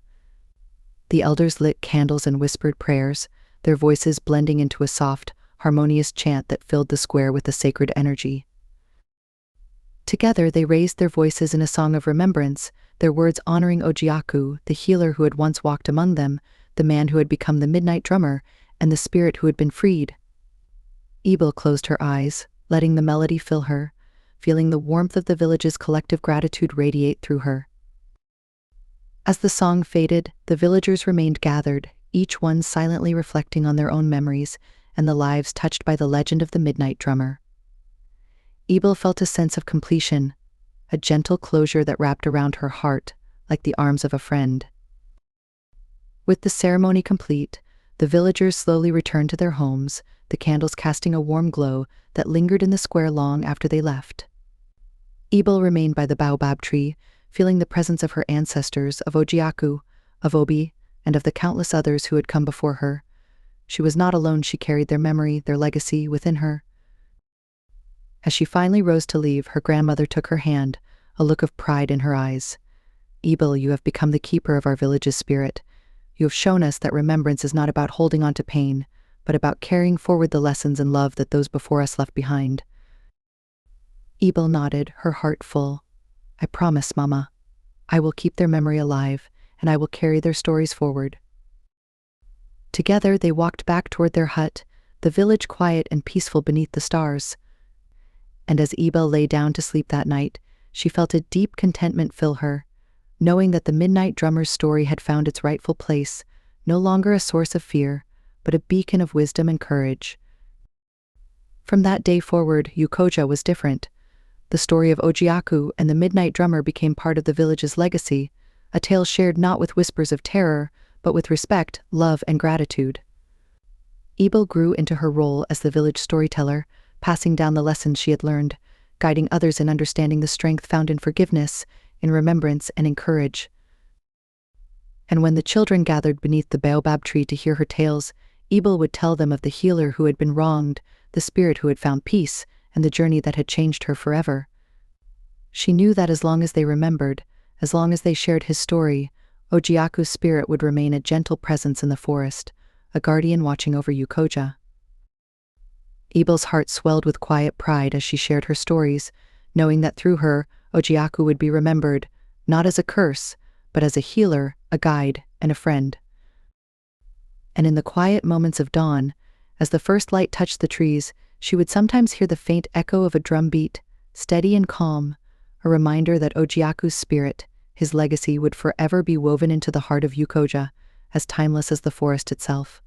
The elders lit candles and whispered prayers, their voices blending into a soft, harmonious chant that filled the square with a sacred energy. Together they raised their voices in a song of remembrance, their words honoring Ojiaku, the healer who had once walked among them, the man who had become the midnight drummer, and the spirit who had been freed. Ebele closed her eyes, letting the melody fill her, feeling the warmth of the village's collective gratitude radiate through her. As the song faded, the villagers remained gathered, each one silently reflecting on their own memories and the lives touched by the legend of the midnight drummer. Ebele felt a sense of completion, a gentle closure that wrapped around her heart like the arms of a friend. With the ceremony complete, the villagers slowly returned to their homes, the candles casting a warm glow that lingered in the square long after they left. Ebele remained by the baobab tree, feeling the presence of her ancestors, of Ojiaku, of Obi, and of the countless others who had come before her. She was not alone, she carried their memory, their legacy within her. As she finally rose to leave, her grandmother took her hand, a look of pride in her eyes. Ebele, you have become the keeper of our village's spirit. You have shown us that remembrance is not about holding on to pain, but about carrying forward the lessons and love that those before us left behind. Ebele nodded, her heart full. I promise, Mama. I will keep their memory alive, and I will carry their stories forward. Together they walked back toward their hut, the village quiet and peaceful beneath the stars. And as Ebele lay down to sleep that night, she felt a deep contentment fill her, knowing that the midnight drummer's story had found its rightful place, no longer a source of fear, but a beacon of wisdom and courage. From that day forward, Ukoja was different. The story of Ojiaku and the midnight drummer became part of the village's legacy, a tale shared not with whispers of terror, but with respect, love, and gratitude. Ebele grew into her role as the village storyteller, passing down the lessons she had learned, guiding others in understanding the strength found in forgiveness, in remembrance, and in courage. And when the children gathered beneath the baobab tree to hear her tales, Ebele would tell them of the healer who had been wronged, the spirit who had found peace, and the journey that had changed her forever. She knew that as long as they remembered, as long as they shared his story, Ojiaku's spirit would remain a gentle presence in the forest, a guardian watching over Ukoja. Ebele's heart swelled with quiet pride as she shared her stories, knowing that through her, Ojiaku would be remembered, not as a curse, but as a healer, a guide, and a friend. And in the quiet moments of dawn, as the first light touched the trees, she would sometimes hear the faint echo of a drum beat, steady and calm, a reminder that Ojiaku's spirit, his legacy, would forever be woven into the heart of Ukoja, as timeless as the forest itself.